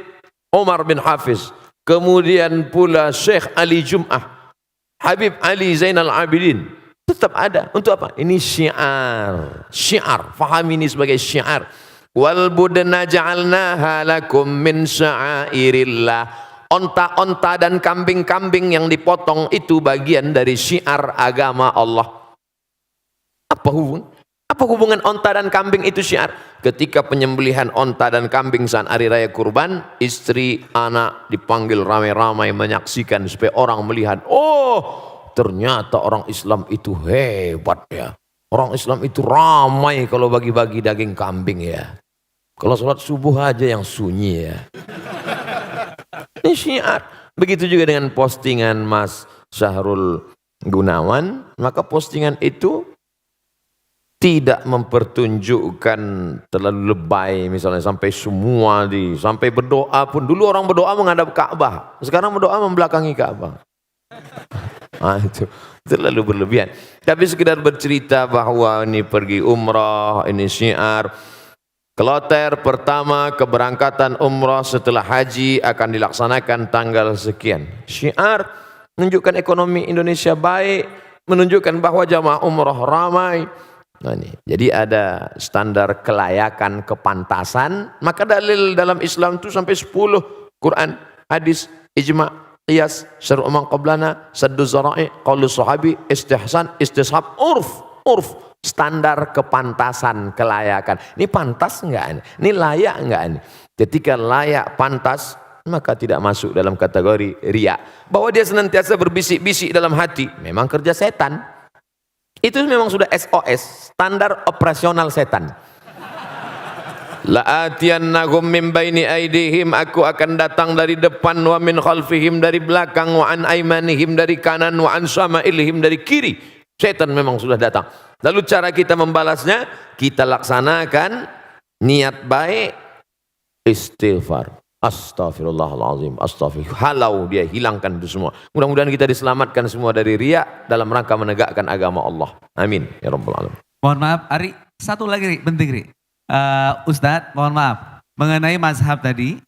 Umar bin Hafiz, kemudian pula Syekh Ali Jum'ah, Habib Ali Zainal Abidin, tetap ada. Untuk apa? Ini syiar, syiar. Fahami ini sebagai syiar. Wal budna ja'alnaha lakum min sya'airillah. Onta-onta dan kambing-kambing yang dipotong itu bagian dari syiar agama Allah. Apa hubungan onta dan kambing itu syiar? Ketika penyembelihan onta dan kambing saat hari raya kurban, istri, anak dipanggil ramai-ramai menyaksikan supaya orang melihat, oh ternyata orang Islam itu hebat ya. Orang Islam itu ramai kalau bagi-bagi daging kambing ya. Kalau sholat subuh aja yang sunyi ya. Ini syiar. Begitu juga dengan postingan Mas Syahrul Gunawan, maka postingan itu tidak mempertunjukkan terlalu lebay, misalnya sampai semua sampai berdoa pun. Dulu orang berdoa menghadap Ka'bah, sekarang berdoa membelakangi Ka'bah. Nah, itu terlalu berlebihan. Tapi sekedar bercerita bahwa ini pergi umrah, ini syiar. Kloter pertama keberangkatan umrah setelah haji akan dilaksanakan tanggal sekian. Syiar menunjukkan ekonomi Indonesia baik, menunjukkan bahwa jamaah umrah ramai. Nah, ini. Jadi ada standar kelayakan, kepantasan. Maka dalil dalam Islam itu sampai 10. Quran, hadis, ijma', qiyas, syar'u man qablana, saddu zara'i, qaulu sahabi, istihsan, istishab, urf. Standar kepantasan, kelayakan. Ini pantas enggak ini? Ini layak enggak ini? Ketika layak, pantas, maka tidak masuk dalam kategori riya. Bahwa dia senantiasa berbisik-bisik dalam hati, memang kerja setan. Itu memang sudah SOS, standar operasional setan. La'atiyannahum min baini aidihim, aku akan datang dari depan, wa min khalfihim, dari belakang, wa an aimanihim, dari kanan, wa an syama'ilihim, dari kiri. Setan memang sudah datang. Lalu cara kita membalasnya, kita laksanakan niat baik, istighfar. Astaghfirullahaladzim, astaghfirullah. Halau dia, hilangkan itu semua. Mudah-mudahan kita diselamatkan semua dari riya dalam rangka menegakkan agama Allah. Amin ya rabbal alamin. Mohon maaf, Ari, satu lagi Ri, penting Ri. Ustadz, mohon maaf, mengenai mazhab tadi,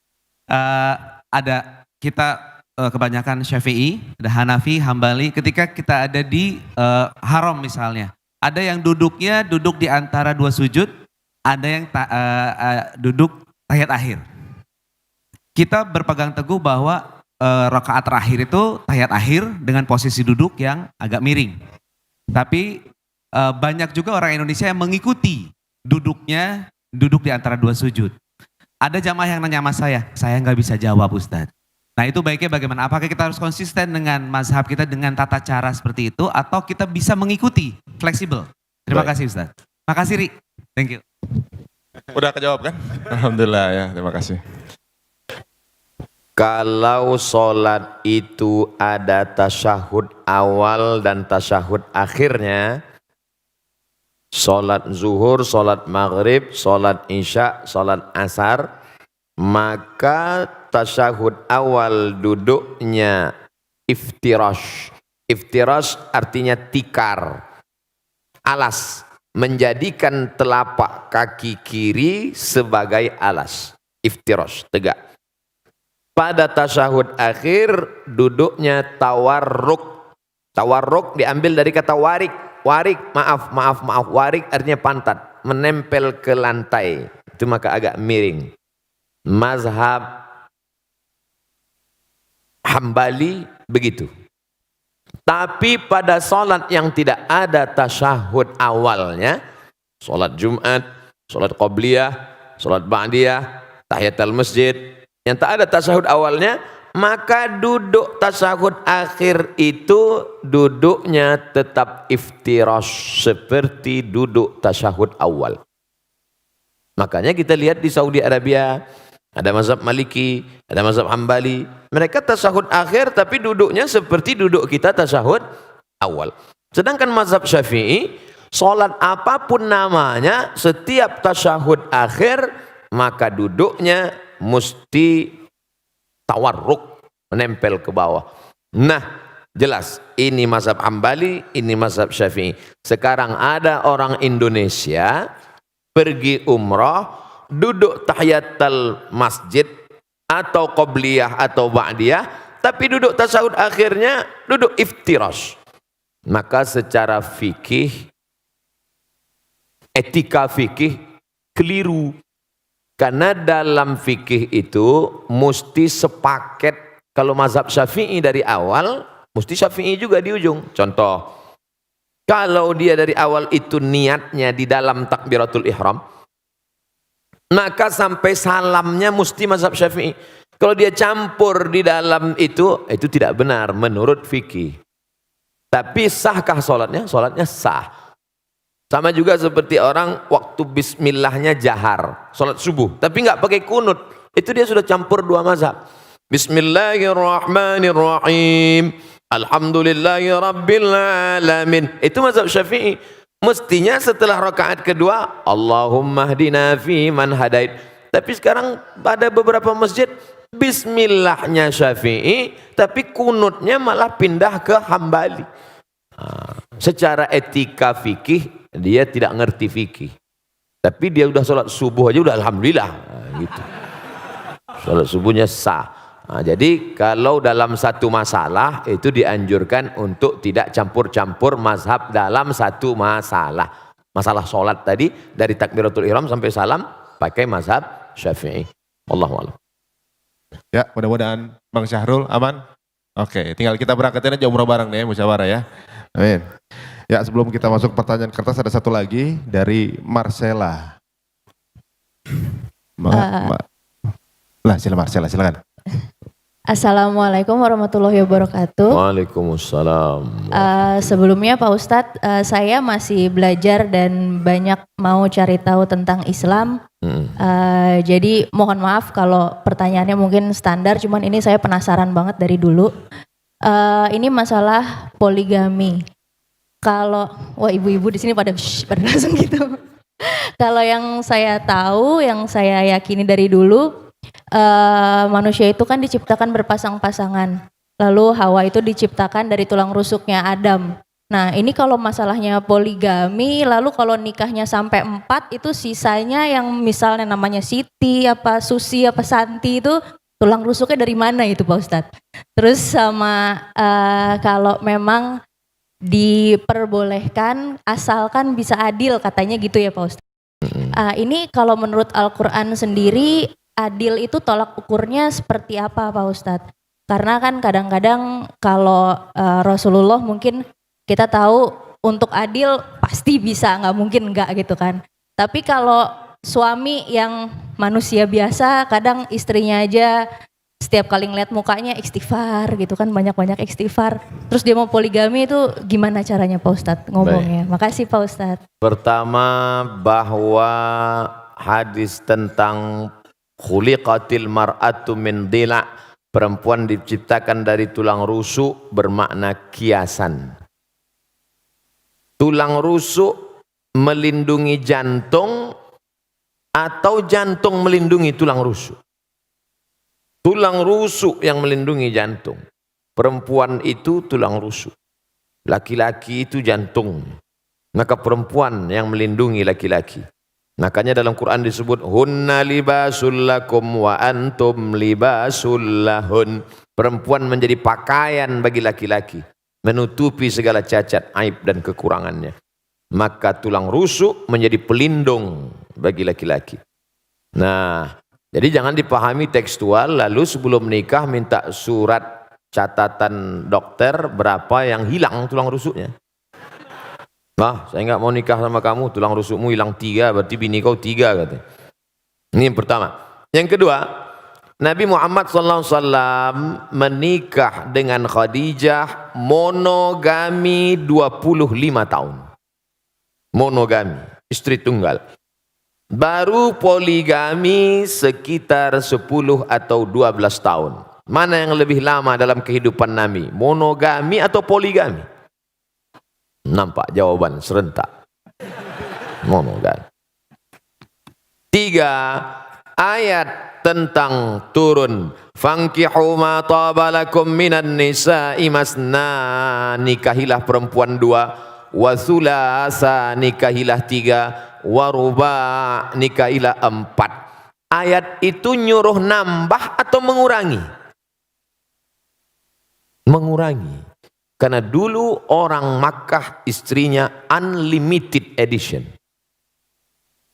ada kita kebanyakan Syafi'i, ada Hanafi, Hambali, ketika kita ada di haram misalnya, ada yang duduknya duduk di antara dua sujud, ada yang duduk tahiyat akhir. Kita berpegang teguh bahwa rakaat terakhir itu tahiyat akhir dengan posisi duduk yang agak miring. Tapi banyak juga orang Indonesia yang mengikuti duduk di antara dua sujud. Ada jamaah yang nanya sama saya nggak bisa jawab Ustadz. Nah itu baiknya bagaimana? Apakah kita harus konsisten dengan mazhab kita dengan tata cara seperti itu atau kita bisa mengikuti, fleksibel? Terima kasih Ustadz. Makasih Ri. Thank you. Udah kejawab kan? Alhamdulillah ya, terima kasih. Kalau sholat itu ada tasyahud awal dan tasyahud akhirnya, sholat zuhur, sholat maghrib, sholat isya, sholat asar, maka tasyahud awal duduknya iftirash. Iftirash artinya tikar, alas, menjadikan telapak kaki kiri sebagai alas. Iftirash, tegak. Pada tasyahud akhir duduknya tawarruk. Tawarruk diambil dari kata warik. Warik, maaf, warik artinya pantat, menempel ke lantai. Itu maka agak miring. Mazhab Hambali begitu. Tapi pada sholat yang tidak ada tasyahud awalnya, sholat Jumat, sholat Qobliyah, sholat Ba'diyah, tahiyatul masjid, yang tak ada tasyahud awalnya, maka duduk tasyahud akhir itu duduknya tetap iftirash seperti duduk tasyahud awal. Makanya kita lihat di Saudi Arabia ada mazhab Maliki, ada mazhab Hambali, mereka tasyahud akhir tapi duduknya seperti duduk kita tasyahud awal. Sedangkan mazhab Syafi'i, sholat apapun namanya, setiap tasyahud akhir maka duduknya mesti tawarruk, menempel ke bawah. Nah, jelas ini mazhab Hambali, ini mazhab Syafi'i. Sekarang ada orang Indonesia pergi umrah, duduk tahiyatul masjid atau qobliyah atau ba'diyah, tapi duduk tasyahud akhirnya duduk iftirash. Maka secara fikih, etika fikih keliru. Karena dalam fikih itu mesti sepaket. Kalau mazhab Syafi'i dari awal, mesti Syafi'i juga di ujung. Contoh, kalau dia dari awal itu niatnya di dalam takbiratul ihram, maka sampai salamnya mesti mazhab Syafi'i. Kalau dia campur di dalam itu tidak benar menurut fikih. Tapi sahkah sholatnya? Sholatnya sah. Sama juga seperti orang waktu bismillahnya jahar, sholat subuh, tapi nggak pakai kunut. Itu dia sudah campur dua mazhab. Bismillahirrahmanirrahim. Alhamdulillahi rabbil alamin. Itu mazhab Syafi'i. Mestinya setelah rakaat kedua, Allahumma hdina fi man hadait. Tapi sekarang pada beberapa masjid, bismillahnya Syafi'i, tapi kunutnya malah pindah ke Hambali. Secara etika fikih, dia tidak ngerti fikih. Tapi dia udah sholat subuh aja udah alhamdulillah. Gitu. Sholat subuhnya sah. Nah, jadi kalau dalam satu masalah itu dianjurkan untuk tidak campur-campur mazhab dalam satu masalah. Masalah sholat tadi dari takbiratul ihram sampai salam pakai mazhab Syafi'i. Wallahu a'lam. Ya, mudah-mudahan Bang Syahrul aman. Oke, tinggal kita berangkatin aja umroh bareng nih, musyawarah ya. Amin. Ya, sebelum kita masuk pertanyaan kertas ada satu lagi dari Marcella. Lah, silakan. Assalamualaikum warahmatullahi wabarakatuh. Waalaikumsalam. Sebelumnya Pak Ustadz, saya masih belajar dan banyak mau cari tahu tentang Islam. Jadi mohon maaf kalau pertanyaannya mungkin standar, cuman ini saya penasaran banget dari dulu. Ini masalah poligami. Kalau, wah ibu-ibu di sini pada langsung gitu. Kalau yang saya tahu, yang saya yakini dari dulu, manusia itu kan diciptakan berpasang-pasangan. Lalu Hawa itu diciptakan dari tulang rusuknya Adam. Nah ini kalau masalahnya poligami, lalu kalau nikahnya sampai 4 itu sisanya yang misalnya namanya Siti, apa Susi, apa Santi itu tulang rusuknya dari mana itu Pak Ustadz? Terus sama kalau memang diperbolehkan asalkan bisa adil katanya gitu ya Pak Ustadz. Ini kalau menurut Al-Quran sendiri adil itu tolak ukurnya seperti apa Pak Ustadz? Karena kan kadang-kadang kalau Rasulullah mungkin kita tahu untuk adil pasti bisa, nggak mungkin nggak gitu kan. Tapi kalau suami yang manusia biasa, kadang istrinya aja setiap kali ngeliat mukanya istighfar gitu kan, banyak-banyak istighfar. Terus dia mau poligami itu gimana caranya Pak Ustadz ngomongnya? Makasih Pak Ustadz. Pertama, bahwa hadis tentang khuliqatil mar'atu min dila', perempuan diciptakan dari tulang rusuk, bermakna kiasan. Tulang rusuk melindungi jantung atau jantung melindungi tulang rusuk? Tulang rusuk yang melindungi jantung. Perempuan itu tulang rusuk, laki-laki itu jantung. Maka perempuan yang melindungi laki-laki. Makanya dalam Quran disebut hunna libasul lakum wa antum libasul lahun. Perempuan menjadi pakaian bagi laki-laki, menutupi segala cacat, aib dan kekurangannya. Maka tulang rusuk menjadi pelindung bagi laki-laki. Nah, jadi jangan dipahami tekstual lalu sebelum nikah minta surat catatan dokter berapa yang hilang tulang rusuknya. Nah, saya nggak mau nikah sama kamu, tulang rusukmu hilang 3, berarti bini kau 3 katanya. Ini yang pertama. Yang kedua, Nabi Muhammad SAW menikah dengan Khadijah monogami 25 tahun. Monogami, istri tunggal. Baru poligami sekitar 10 atau 12 tahun. Mana yang lebih lama dalam kehidupan Nabi? Monogami atau poligami? Nampak jawaban serentak. Monogami. 3, ayat tentang turun fankihu ma tabalakum minan nisa'i masna, nikahilah perempuan 2, wa thulasa, nikahilah 3, wa ruba', nikahilah 4. Ayat itu nyuruh nambah atau mengurangi? Mengurangi. Karena dulu orang Makkah istrinya unlimited edition.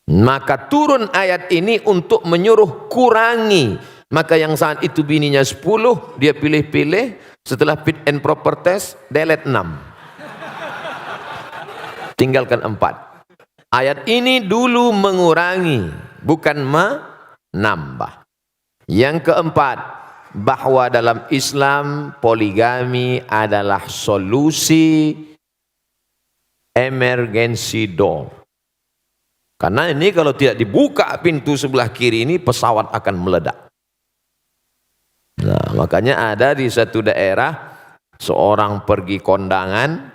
Maka turun ayat ini untuk menyuruh kurangi. Maka yang saat itu bininya 10, dia pilih-pilih, setelah fit and proper test, delete 6. Tinggalkan 4. Ayat ini dulu mengurangi, bukan menambah. Yang keempat, bahwa dalam Islam poligami adalah solusi emergency door. Karena ini kalau tidak dibuka pintu sebelah kiri ini, pesawat akan meledak. Nah, makanya ada di satu daerah seorang pergi kondangan,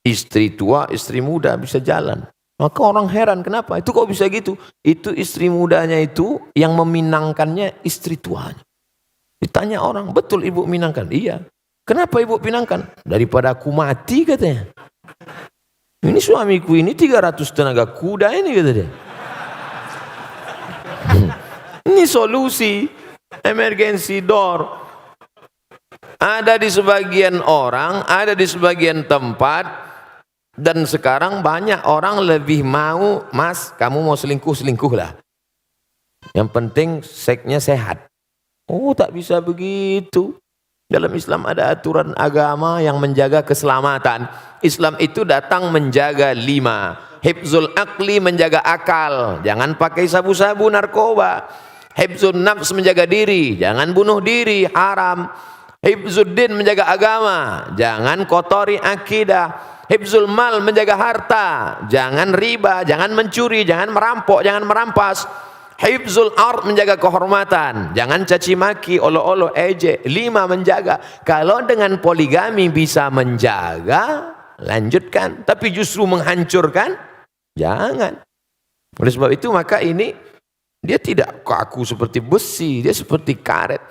istri tua, istri muda bisa jalan. Maka orang heran, kenapa? Itu kok bisa gitu? Itu istri mudanya itu yang meminangkannya istri tuanya. Ditanya orang, betul ibu minangkan? Iya. Kenapa ibu pinangkan? Daripada aku mati katanya. Ini suamiku ini 300 tenaga kuda ini kata dia. Ini solusi emergency door. Ada di sebagian orang, ada di sebagian tempat, dan sekarang banyak orang lebih mau, mas kamu mau selingkuh, selingkuhlah. Yang penting seksnya sehat. Oh, tak bisa begitu. Dalam Islam ada aturan agama yang menjaga keselamatan. Islam itu datang menjaga 5. Hifzul aqli, menjaga akal. Jangan pakai sabu-sabu, narkoba. Hifzun nafs menjaga diri, jangan bunuh diri, haram. Hifzuddin menjaga agama, jangan kotori akidah. Hifzul mal menjaga harta, jangan riba, jangan mencuri, jangan merampok, jangan merampas. Hifzul ard menjaga kehormatan, jangan caci maki, olo-olo, ejek. 5 menjaga. Kalau dengan poligami bisa menjaga, lanjutkan. Tapi justru menghancurkan, jangan. Oleh sebab itu maka ini dia tidak kaku seperti besi, dia seperti karet.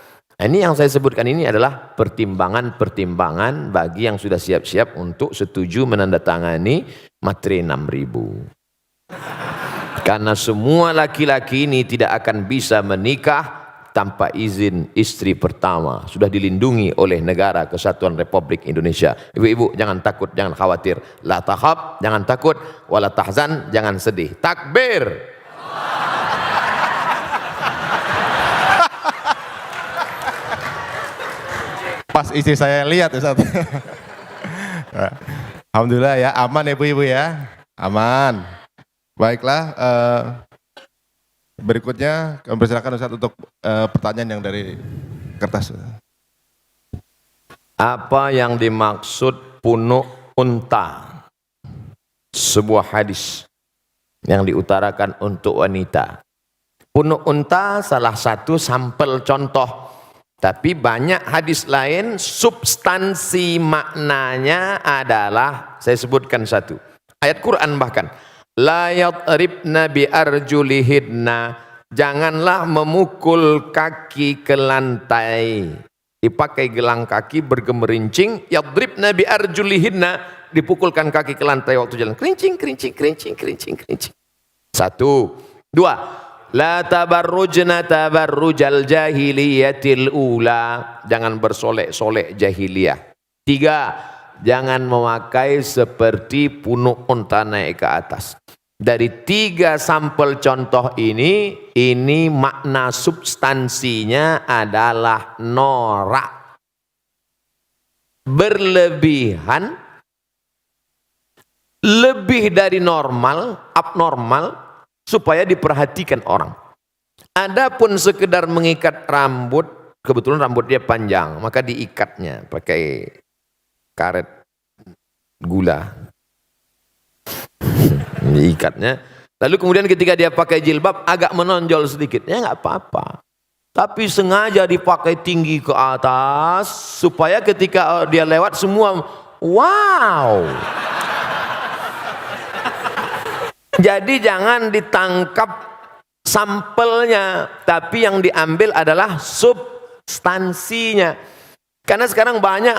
Nah, ini yang saya sebutkan ini adalah pertimbangan-pertimbangan bagi yang sudah siap-siap untuk setuju menandatangani materi 6.000. Karena semua laki-laki ini tidak akan bisa menikah tanpa izin istri pertama. Sudah dilindungi oleh Negara Kesatuan Republik Indonesia. Ibu-ibu jangan takut, jangan khawatir. La tahab, jangan takut. Wala tahzan, jangan sedih. Takbir. Pas istri saya lihat Ustaz. Alhamdulillah ya, aman ya ibu-ibu ya. Aman. Baiklah, berikutnya kami persilakan Ustaz untuk pertanyaan yang dari kertas. Apa yang dimaksud punuk unta? Sebuah hadis yang diutarakan untuk wanita. Punuk unta salah satu sampel contoh. Tapi banyak hadis lain substansi maknanya adalah, saya sebutkan satu. Ayat Quran bahkan. La yadribna bi arjulihinna. Janganlah memukul kaki ke lantai. Dipakai gelang kaki bergemerincing. Yadribna bi arjulihinna. Dipukulkan kaki ke lantai waktu jalan. Kerincing, kerincing, kerincing, kerincing, kerincing. 1. 2. La tabarrujna tabarrujal jahiliyatil ula. Jangan bersolek-solek jahiliyah. 3. Jangan memakai seperti punuk unta naik ke atas. Dari 3 sampel contoh ini makna substansinya adalah norak. Berlebihan, lebih dari normal, abnormal, supaya diperhatikan orang. Adapun sekedar mengikat rambut, kebetulan rambut dia panjang, maka diikatnya pakai karet gula. Diikatnya. Lalu kemudian ketika dia pakai jilbab agak menonjol sedikit, ya nggak apa-apa. Tapi sengaja dipakai tinggi ke atas supaya ketika dia lewat semua wow. Jadi jangan ditangkap sampelnya, tapi yang diambil adalah substansinya. Karena sekarang banyak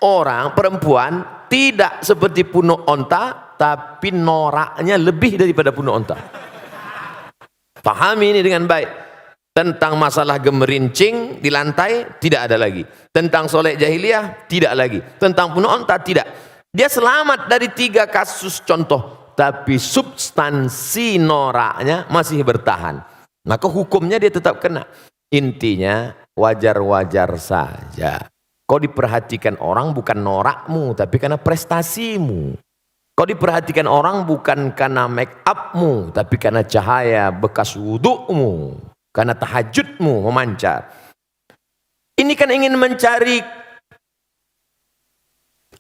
orang, perempuan, tidak seperti punuk onta, tapi noraknya lebih daripada punuk onta. Pahami ini dengan baik. Tentang masalah gemerincing di lantai, tidak ada lagi. Tentang solek jahiliyah, tidak lagi. Tentang punuk onta, tidak. Dia selamat dari 3 kasus contoh. Tapi substansi noraknya masih bertahan. Maka hukumnya dia tetap kena. Intinya wajar-wajar saja. Kau diperhatikan orang bukan norakmu, tapi karena prestasimu. Kau diperhatikan orang bukan karena make upmu, tapi karena cahaya bekas wudukmu, karena tahajudmu memancar. Ini kan ingin mencari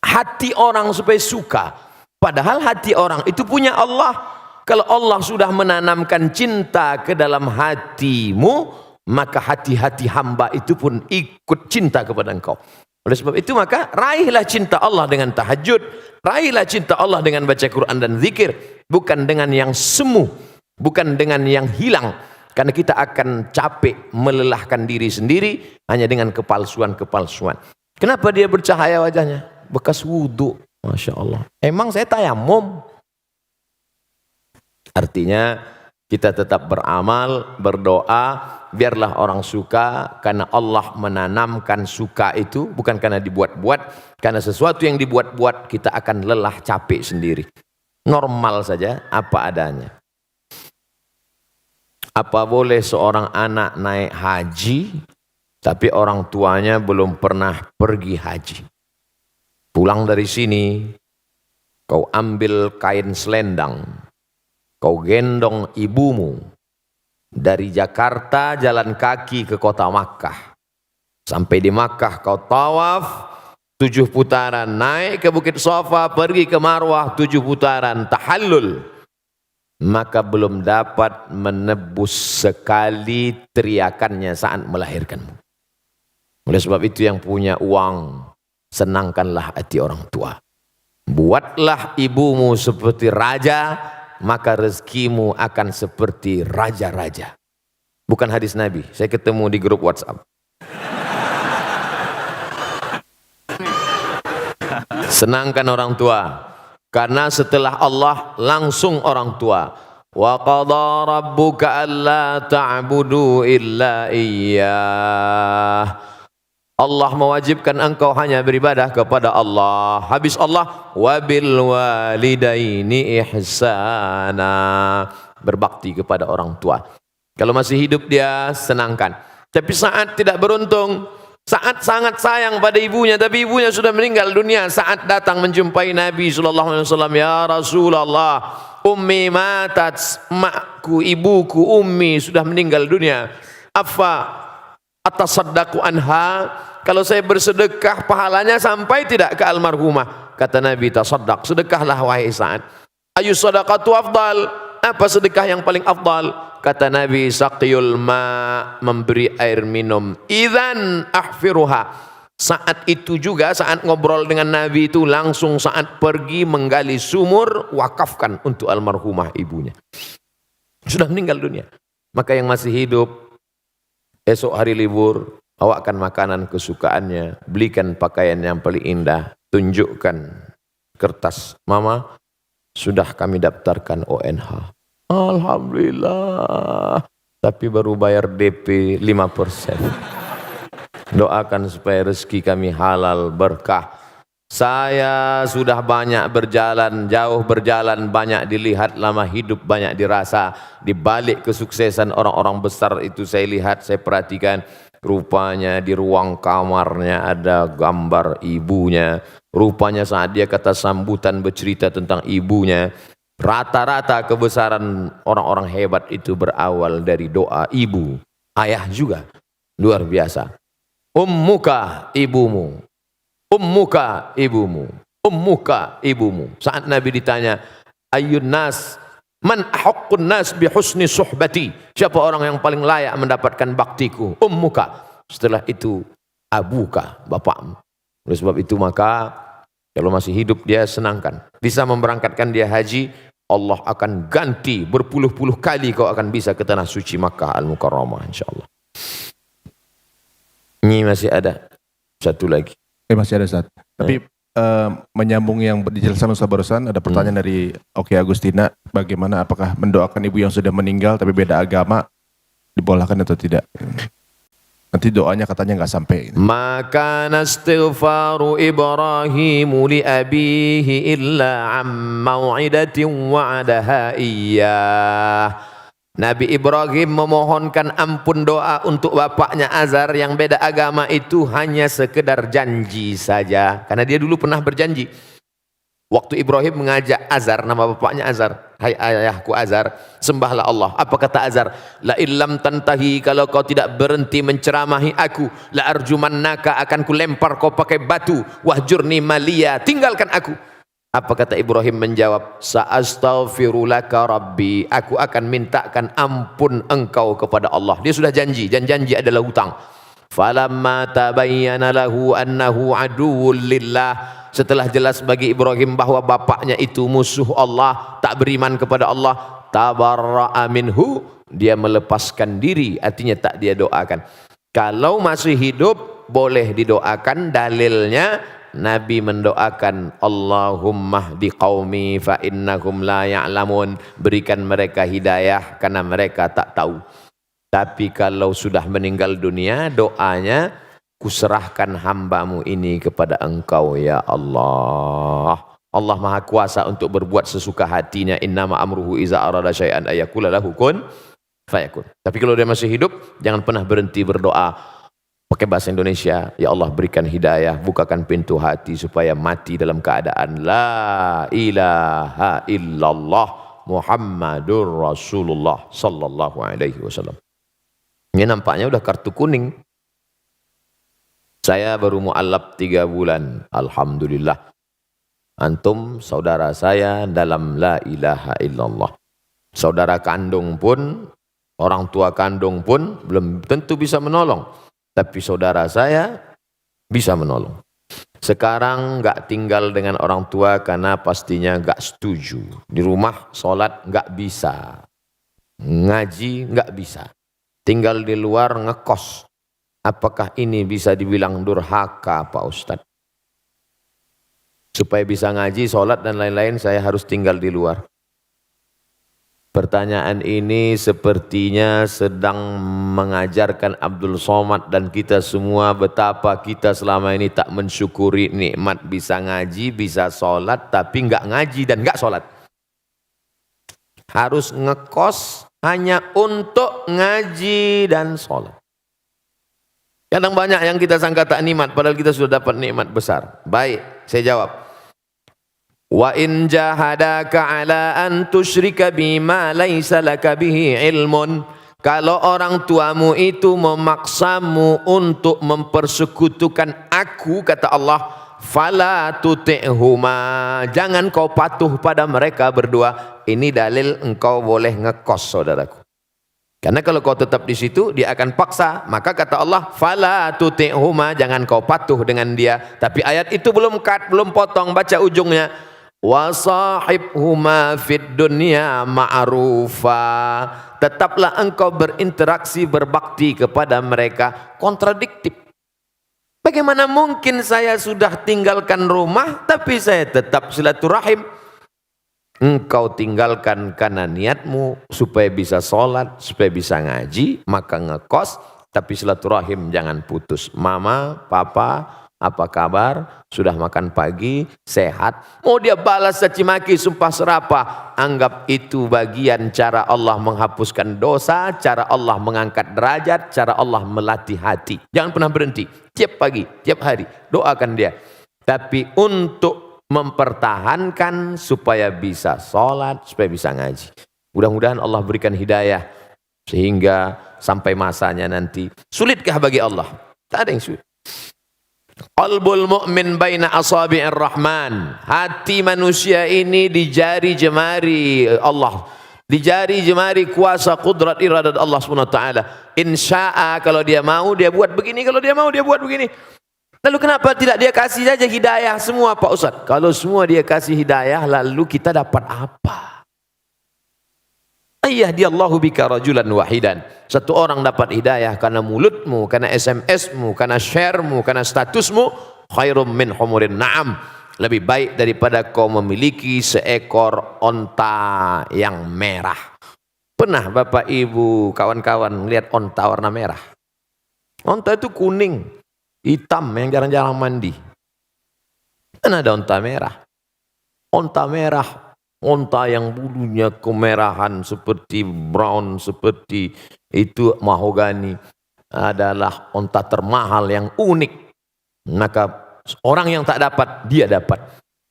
hati orang supaya suka. Padahal hati orang itu punya Allah. Kalau Allah sudah menanamkan cinta ke dalam hatimu, maka hati-hati hamba itu pun ikut cinta kepada engkau. Oleh sebab itu maka raihlah cinta Allah dengan tahajud, raihlah cinta Allah dengan baca Quran dan zikir, bukan dengan yang semu, bukan dengan yang hilang. Karena kita akan capek melelahkan diri sendiri hanya dengan kepalsuan-kepalsuan. Kenapa dia bercahaya wajahnya? Bekas wudhu. Masya Allah. Emang saya tayamum. Artinya kita tetap beramal, berdoa, biarlah orang suka, karena Allah menanamkan suka itu, bukan karena dibuat-buat. Karena sesuatu yang dibuat-buat kita akan lelah, capek sendiri. Normal saja, apa adanya. Apa boleh seorang anak naik haji, tapi orang tuanya belum pernah pergi haji? Pulang dari sini, kau ambil kain selendang, kau gendong ibumu, Dari Jakarta jalan kaki ke kota Makkah. Sampai di Makkah kau tawaf 7 putaran, naik ke Bukit Safa, pergi ke Marwah 7 putaran, tahallul. Maka belum dapat menebus sekali teriakannya saat melahirkanmu. Oleh sebab itu yang punya uang, senangkanlah hati orang tua. Buatlah ibumu seperti raja, maka rezekimu akan seperti raja-raja. Bukan hadis Nabi, saya ketemu di grup WhatsApp. Senangkan orang tua, karena setelah Allah langsung orang tua. Wa qadha rabbuka alla ta'budu illa iyyah. Allah mewajibkan engkau hanya beribadah kepada Allah. Habis Allah, wabil walidaini ihsana, berbakti kepada orang tua. Kalau masih hidup dia senangkan. Tapi saat tidak beruntung, saat sangat sayang pada ibunya, tapi ibunya sudah meninggal dunia, saat datang menjumpai Nabi SAW, ya Rasulullah, ummi matat, makku, ibuku, ummi sudah meninggal dunia. Afa atasaddaqu anha, kalau saya bersedekah pahalanya sampai tidak ke almarhumah? Kata Nabi, tasaddaq, sedekahlah wahai Sa'ad. Ayu sadaqatu afdal, apa sedekah yang paling afdal? Kata Nabi, saqiyul ma, memberi air minum. Idzan ahfiruha. Saat itu juga, saat ngobrol dengan Nabi itu, langsung saat pergi menggali sumur, wakafkan untuk almarhumah ibunya. Sudah meninggal dunia. Maka yang masih hidup, esok hari libur, bawakan makanan kesukaannya, belikan pakaian yang paling indah, tunjukkan kertas, mama, sudah kami daftarkan ONH. Alhamdulillah, tapi baru bayar DP 5%. Doakan supaya rezeki kami halal berkah. Saya sudah banyak berjalan, jauh berjalan, banyak dilihat, lama hidup banyak dirasa. Di balik kesuksesan orang-orang besar itu saya lihat, saya perhatikan, rupanya di ruang kamarnya ada gambar ibunya. Rupanya saat dia kata sambutan bercerita tentang ibunya, rata-rata kebesaran orang-orang hebat itu berawal dari doa ibu. Ayah juga luar biasa. Ummuka ibumu, ummuka ibumu, ummuka ibumu. Saat Nabi ditanya, ayyun nas, man ahaqqun nas bi husni suhbati, siapa orang yang paling layak mendapatkan baktiku? Ummuka. Setelah itu abuka, bapakmu. Oleh sebab itu maka kalau masih hidup dia senangkan. Bisa memberangkatkan dia haji, Allah akan ganti berpuluh-puluh kali kau akan bisa ke tanah suci Makkah Al-Mukarramah insyaallah. Ini masih ada satu lagi. Masih ada Ustaz. Tapi menyambung yang dijelaskan Ustaz barusan, ada pertanyaan dari Oki Agustina, bagaimana apakah mendoakan ibu yang sudah meninggal tapi beda agama dibolehkan atau tidak? Nanti doanya katanya nggak sampai. Maka nastighfaru Ibrahimu li abihi illa am mau'idatin wa'adaha iyyah. Nabi Ibrahim memohonkan ampun doa untuk bapaknya Azar yang beda agama itu hanya sekedar janji saja. Karena dia dulu pernah berjanji. Waktu Ibrahim mengajak Azar, nama bapaknya Azar, hai ayahku Azar, sembahlah Allah. Apa kata Azar? La illam tantahi, kalau kau tidak berhenti menceramahi aku, la arjumannaka, akan kulempar kau pakai batu, wahjurni maliya, tinggalkan aku. Apa kata Ibrahim menjawab? Sa'astaghfirulaka rabbi, aku akan mintakan ampun engkau kepada Allah. Dia sudah janji, dan janji adalah hutang. Falamma tabayyana lahu annahu aduwwul lillah, setelah jelas bagi Ibrahim bahwa bapaknya itu musuh Allah, tak beriman kepada Allah, tabarra'a minhu, dia melepaskan diri, artinya tak dia doakan. Kalau masih hidup boleh didoakan, dalilnya Nabi mendoakan Allahumma hdi qaumi fa innahum la ya'lamun, berikan mereka hidayah karena mereka tak tahu. Tapi kalau sudah meninggal dunia, doanya, kuserahkan hambamu ini kepada engkau ya Allah. Allah maha kuasa untuk berbuat sesuka hatinya. Innama amruhu iza arada syai'an ayakula lahu kun fayakun. Tapi kalau dia masih hidup, jangan pernah berhenti berdoa. Pakai bahasa Indonesia, ya Allah berikan hidayah, bukakan pintu hati supaya mati dalam keadaan la ilaha illallah Muhammadur Rasulullah sallallahu alaihi wasallam. Ini nampaknya udah kartu kuning. Saya baru mu'allab 3 bulan. Alhamdulillah. Antum saudara saya dalam la ilaha illallah. Saudara kandung pun, orang tua kandung pun belum tentu bisa menolong. Tapi saudara saya bisa menolong. Sekarang nggak tinggal dengan orang tua karena pastinya nggak setuju. Di rumah sholat nggak bisa. Ngaji nggak bisa. Tinggal di luar ngekos. Apakah ini bisa dibilang durhaka Pak Ustadz? Supaya bisa ngaji, sholat dan lain-lain saya harus tinggal di luar. Pertanyaan ini sepertinya sedang mengajarkan Abdul Somad dan kita semua betapa kita selama ini tak mensyukuri nikmat bisa ngaji, bisa sholat, tapi nggak ngaji dan nggak sholat. Harus ngekos hanya untuk ngaji dan sholat. Kadang banyak yang kita sangka tak nikmat, padahal kita sudah dapat nikmat besar. Baik, saya jawab. Wa in jahadaka ala an tusyrika bima laisa laka bihi ilmun. Kalau orang tuamu itu memaksamu untuk mempersekutukan aku, kata Allah, fala tuti'huma. Jangan kau patuh pada mereka berdua. Ini dalil engkau boleh ngekos, saudaraku. Karena kalau kau tetap di situ, dia akan paksa. Maka kata Allah, fala tuti'huma, jangan kau patuh dengan dia. Tapi ayat itu belum potong, baca ujungnya. Wa sahibhuma fid dunya ma'rufa. Tetaplah engkau berinteraksi, berbakti kepada mereka. Kontradiktif. Bagaimana mungkin saya sudah tinggalkan rumah, tapi saya tetap silaturahim? Engkau tinggalkan karena niatmu supaya bisa sholat, supaya bisa ngaji, maka ngekos, tapi silaturahim jangan putus. Mama, papa, apa kabar? Sudah makan pagi? Sehat? Mau dia balas caci maki, sumpah serapah, anggap itu bagian cara Allah menghapuskan dosa, cara Allah mengangkat derajat, cara Allah melatih hati. Jangan pernah berhenti, tiap pagi, tiap hari, doakan dia. Tapi untuk mempertahankan supaya bisa sholat, supaya bisa ngaji. Mudah-mudahan Allah berikan hidayah sehingga sampai masanya nanti. Sulitkah bagi Allah? Tak ada yang sulit. Qalbul mu'min baina asabi'ir rahman. Hati manusia ini di jari jemari Allah. Di jari jemari kuasa kudrat iradat Allah SWT. Insya'a, kalau dia mau dia buat begini, kalau dia mau dia buat begini. Lalu kenapa tidak dia kasih saja hidayah semua Pak Ustadz? Kalau semua dia kasih hidayah, lalu kita dapat apa? Ayyadiyallahu bika rajulan wahidan. Satu orang dapat hidayah karena mulutmu, karena SMS-mu, karena share-mu, karena statusmu. Khairum min humurin na'am. Lebih baik daripada kau memiliki seekor onta yang merah. Pernah Bapak Ibu, kawan-kawan melihat onta warna merah? Onta itu kuning, hitam yang jarang-jarang mandi. Dan ada onta merah. Onta merah, onta yang bulunya kemerahan seperti brown, seperti itu mahogani, adalah onta termahal yang unik. Maka orang yang tak dapat, dia dapat.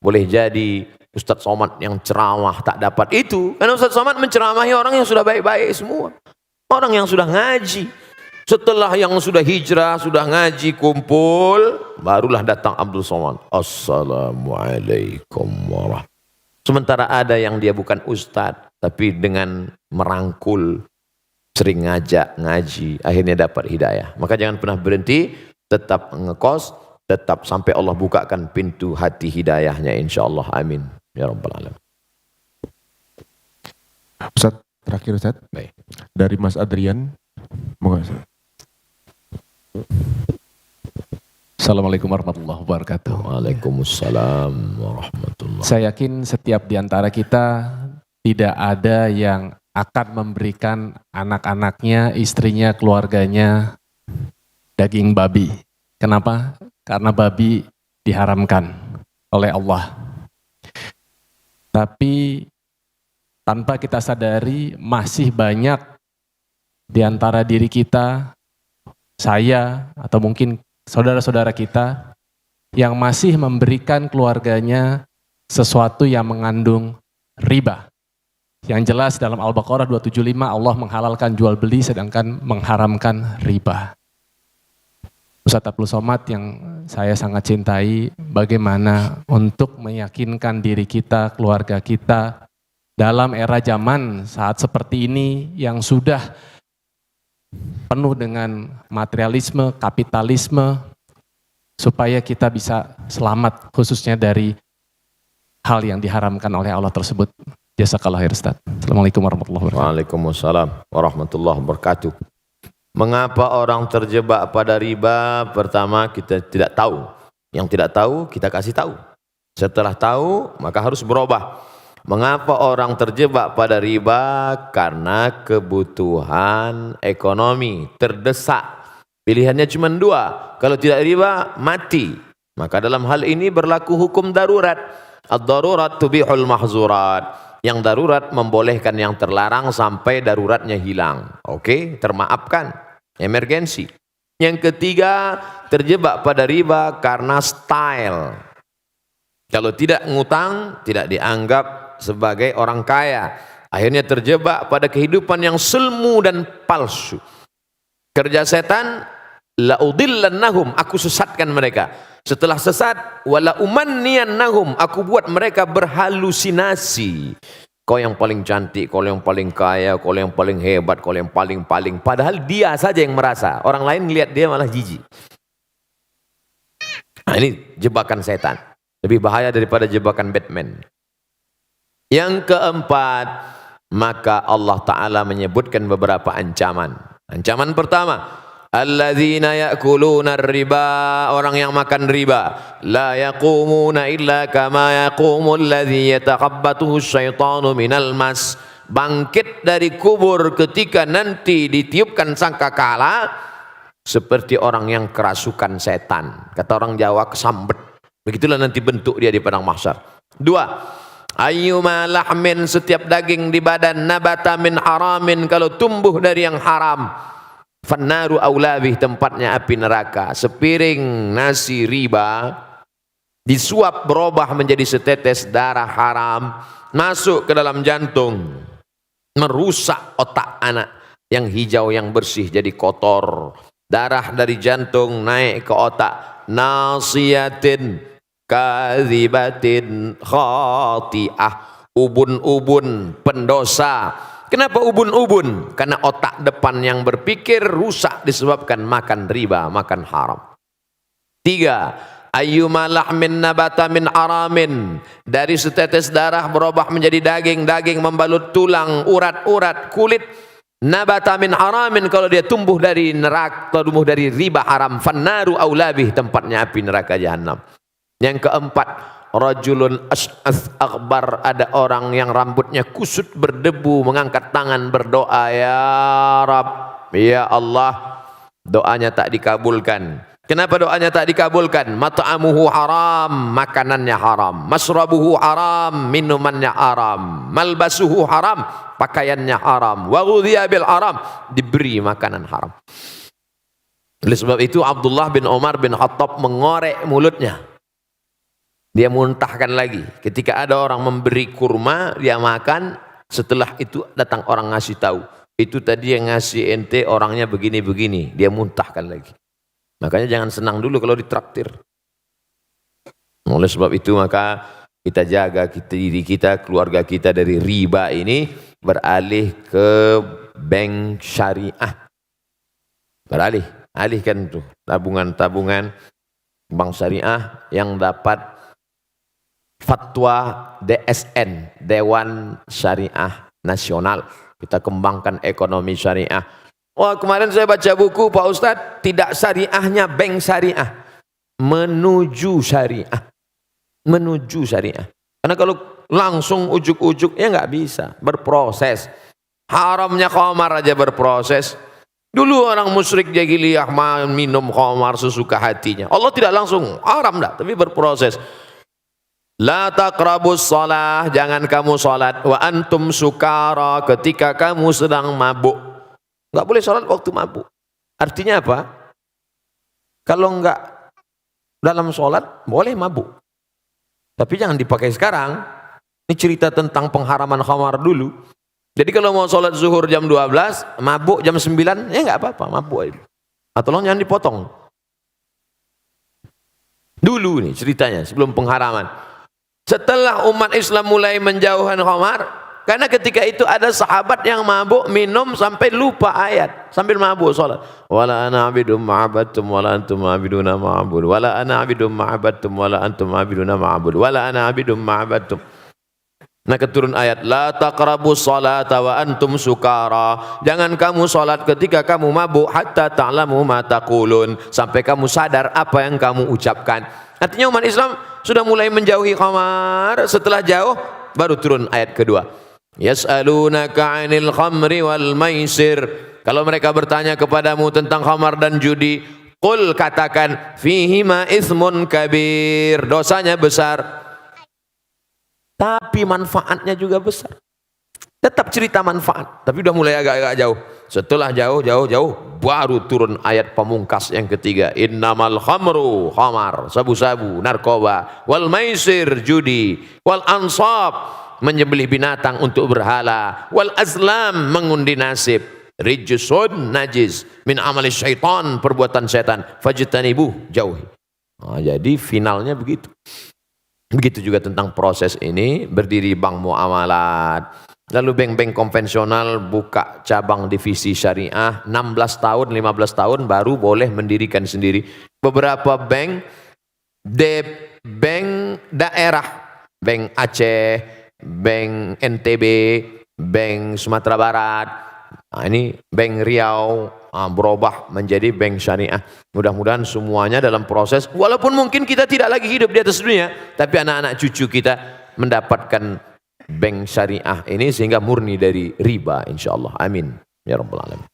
Boleh jadi Ustadz Somad yang ceramah tak dapat itu, karena Ustadz Somad menceramahi orang yang sudah baik-baik semua. Orang yang sudah ngaji. Setelah yang sudah hijrah, sudah ngaji, kumpul, barulah datang Abdul Somad. Assalamualaikum warahmatullahi. Sementara ada yang dia bukan ustadz, tapi dengan merangkul, sering ngajak, ngaji, akhirnya dapat hidayah. Maka jangan pernah berhenti, tetap ngekos, tetap sampai Allah bukakan pintu hati hidayahnya, insyaAllah. Amin. Ya Rabbal Alamin. Ustaz, terakhir Ustaz. Baik. Dari Mas Adrian. Moga Ustaz. Assalamualaikum warahmatullahi wabarakatuh. Waalaikumsalam warahmatullahi. Saya yakin setiap di antara kita tidak ada yang akan memberikan anak-anaknya, istrinya, keluarganya daging babi. Kenapa? Karena babi diharamkan oleh Allah. Tapi tanpa kita sadari masih banyak di antara diri kita, saya atau mungkin saudara-saudara kita yang masih memberikan keluarganya sesuatu yang mengandung riba. Yang jelas dalam Al-Baqarah 275 Allah menghalalkan jual beli sedangkan mengharamkan riba. Ustadz Abdul Somad yang saya sangat cintai, bagaimana untuk meyakinkan diri kita, keluarga kita dalam era zaman saat seperti ini yang sudah penuh dengan materialisme, kapitalisme, supaya kita bisa selamat khususnya dari hal yang diharamkan oleh Allah tersebut. Jazakallah khair Ustaz. Assalamualaikum warahmatullahi wabarakatuh. Waalaikumsalam warahmatullahi wabarakatuh. Mengapa orang terjebak pada riba? Pertama, kita tidak tahu. Yang tidak tahu, kita kasih tahu. Setelah tahu, maka harus berubah. Mengapa orang terjebak pada riba? Karena kebutuhan ekonomi, terdesak. Pilihannya cuma dua. Kalau tidak riba, mati. Maka dalam hal ini berlaku hukum darurat. Ad-darurat tubihul mahzurat. Yang darurat membolehkan yang terlarang sampai daruratnya hilang. Oke, termaafkan. Emergensi. Yang ketiga, terjebak pada riba karena style. Kalau tidak ngutang, tidak dianggap sebagai orang kaya. Akhirnya terjebak pada kehidupan yang semu dan palsu. Kerja setan, la'udillannahum, aku sesatkan mereka. Setelah sesat, wala umanniyannahum, aku buat mereka berhalusinasi. Kau yang paling cantik, kau yang paling kaya, kau yang paling hebat, kau yang paling-paling. Padahal dia saja yang merasa. Orang lain lihat dia malah jijik. Nah, ini jebakan setan. Lebih bahaya daripada jebakan Batman. Yang keempat, maka Allah Ta'ala menyebutkan beberapa ancaman. Ancaman pertama, alladzina ya'kuluna riba, orang yang makan riba, la yaqumuna illa kama yaqumul ladzi yatakhabbatuhu syaitanu minal mas. Bangkit dari kubur ketika nanti ditiupkan sangkakala seperti orang yang kerasukan setan. Kata orang Jawa, kesambet. Begitulah nanti bentuk dia di padang mahsyar. Dua, ayyuma lahmin, setiap daging di badan, nabata min haramin, kalau tumbuh dari yang haram, fannaru aulabih, tempatnya api neraka. Sepiring nasi riba disuap berubah menjadi setetes darah haram, masuk ke dalam jantung, merusak otak anak yang hijau yang bersih jadi kotor. Darah dari jantung naik ke otak. Nasiyatin kadzibatin khati'ah, ubun-ubun pendosa. Kenapa ubun-ubun? Karena otak depan yang berpikir rusak disebabkan makan riba, makan haram. Tiga, ayyuma lahmin nabata min aramin, dari setetes darah berubah menjadi daging, daging membalut tulang, urat-urat, kulit. Nabata min aramin, kalau dia tumbuh dari neraka, tumbuh dari riba haram, fannaru aulabih, tempatnya api neraka jahanam. Yang keempat, rajulun as'ath akbar, ada orang yang rambutnya kusut berdebu, mengangkat tangan berdoa, ya Rab, ya Allah, doanya tak dikabulkan. Kenapa doanya tak dikabulkan? Mat'amuhu haram, makanannya haram. Masrabuhu haram, minumannya haram. Malbasuhu haram, pakaiannya haram. Wa ghudhiya bil haram, diberi makanan haram. Oleh sebab itu Abdullah bin Umar bin Khattab mengorek mulutnya. Dia muntahkan lagi. Ketika ada orang memberi kurma, dia makan. Setelah itu datang orang ngasih tahu. Itu tadi yang ngasih ente orangnya begini-begini. Dia muntahkan lagi. Makanya jangan senang dulu kalau ditraktir. Oleh sebab itu maka kita jaga diri kita, keluarga kita dari riba ini, beralih ke bank syariah. Beralih, alihkan tuh tabungan-tabungan bank syariah yang dapat fatwa DSN, Dewan Syariah Nasional. Kita kembangkan ekonomi syariah. Wah, kemarin saya baca buku Pak Ustadz, tidak syariahnya bank syariah, menuju syariah, menuju syariah. Karena kalau langsung ujuk-ujuk ya nggak bisa, berproses. Haramnya khamar aja berproses. Dulu orang musyrik jahiliyah minum khamar sesuka hatinya. Allah tidak langsung haram dah, tapi berproses. La taqrabus shalah, jangan kamu salat wa antum sukara, ketika kamu sedang mabuk. Enggak boleh salat waktu mabuk. Artinya apa? Kalau enggak dalam salat boleh mabuk. Tapi jangan dipakai sekarang. Ini cerita tentang pengharaman khamar dulu. Jadi kalau mau sholat zuhur jam 12, mabuk jam 9, ya nggak apa-apa, mabuk aja. Tolong jangan dipotong. Dulu nih ceritanya, sebelum pengharaman. Setelah umat Islam mulai menjauhkan khamar, karena ketika itu ada sahabat yang mabuk minum sampai lupa ayat, sambil mabuk sholat. Wala ana abidum ma'abadtum wala antum ma'abiduna ma'abud. Wala ana abidum ma'abadtum wala antum ma'abiduna ma'abud. Wala ana abidum ma'abadtum. Nah keturun ayat la taqrabus salata wa antum sukara. Jangan kamu salat ketika kamu mabuk hatta ta'lamu ma taqulun, sampai kamu sadar apa yang kamu ucapkan. Artinya umat Islam sudah mulai menjauhi khamar. Setelah jauh baru turun ayat kedua. Yas'alunaka 'anil khamri wal maisir. Kalau mereka bertanya kepadamu tentang khamar dan judi, qul katakan fihima itsmun kabir. Dosanya besar, tapi manfaatnya juga besar. Tetap cerita manfaat, tapi udah mulai agak-agak jauh. Setelah jauh, baru turun ayat pamungkas yang ketiga. Innamal khamru, khamar, sabu-sabu, narkoba, wal maisir, judi, wal ansab, menyembelih binatang untuk berhala, wal azlam, mengundi nasib, rijsun, najis, min amali syaitan, perbuatan setan, fajtanibuh, jauhi. Nah, jadi finalnya begitu. Begitu juga tentang proses ini, berdiri bank muamalat, lalu bank-bank konvensional buka cabang divisi syariah, 16 tahun, 15 tahun baru boleh mendirikan sendiri. Beberapa bank daerah, bank Aceh, bank NTB, bank Sumatera Barat, nah ini bank Riau, berubah menjadi bank syariah. Mudah-mudahan semuanya dalam proses, walaupun mungkin kita tidak lagi hidup di atas dunia, tapi anak-anak cucu kita mendapatkan bank syariah ini sehingga murni dari riba, insyaallah. Amin ya rabbal alamin.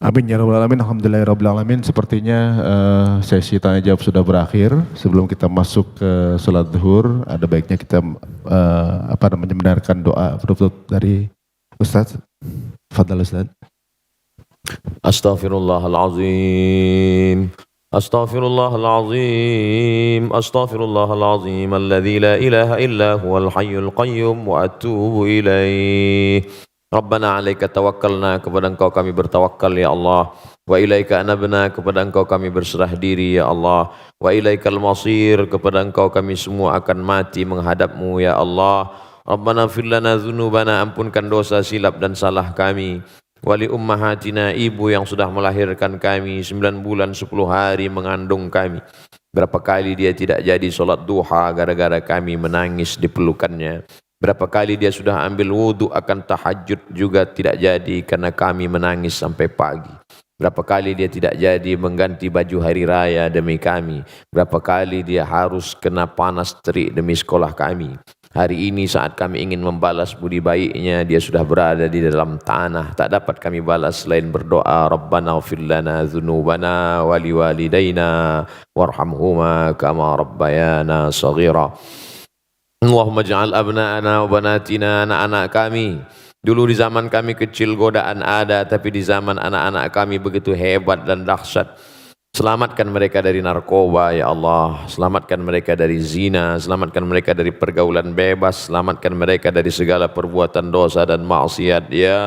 Amin ya rabbal alamin. Alhamdulillah rabbil alamin. Sepertinya sesi tanya jawab sudah berakhir. Sebelum kita masuk ke salat zuhur, ada baiknya kita mendengarkan doa penutup dari Ustaz. Fadhal Ustaz. Astaghfirullahalazim. Astaghfirullahalazim. Astaghfirullahalazim. Alladzi la ilaha illa huwal hayyul qayyum wa atubu ilaih. Rabbana alaika tawakkalna, kepada Engkau kami bertawakal ya Allah. Wa ilaika anabna, kepada Engkau kami berserah diri ya Allah. Wa ilaikal masir, kepada Engkau kami semua akan mati menghadapmu ya Allah. Rabbana fir lana dzunubana, ampunkan dosa silap dan salah kami. Wali ummahatina, ibu yang sudah melahirkan kami, 9 bulan 10 hari mengandung kami. Berapa kali dia tidak jadi sholat duha gara-gara kami menangis di pelukannya. Berapa kali dia sudah ambil wudhu akan tahajud juga tidak jadi karena kami menangis sampai pagi. Berapa kali dia tidak jadi mengganti baju hari raya demi kami. Berapa kali dia harus kena panas terik demi sekolah kami. Hari ini saat kami ingin membalas budi baiknya, dia sudah berada di dalam tanah. Tak dapat kami balas selain berdoa, Rabbana ighfir lana dzunubana wa liwalidayna warhamhuma kama rabbayana shaghira. Allahumma ja'al abna'ana wa banatina, anak-anak kami. Dulu di zaman kami kecil godaan ada, tapi di zaman anak-anak kami begitu hebat dan dahsyat. Selamatkan mereka dari narkoba ya Allah, selamatkan mereka dari zina, selamatkan mereka dari pergaulan bebas, selamatkan mereka dari segala perbuatan dosa dan maksiat. Ya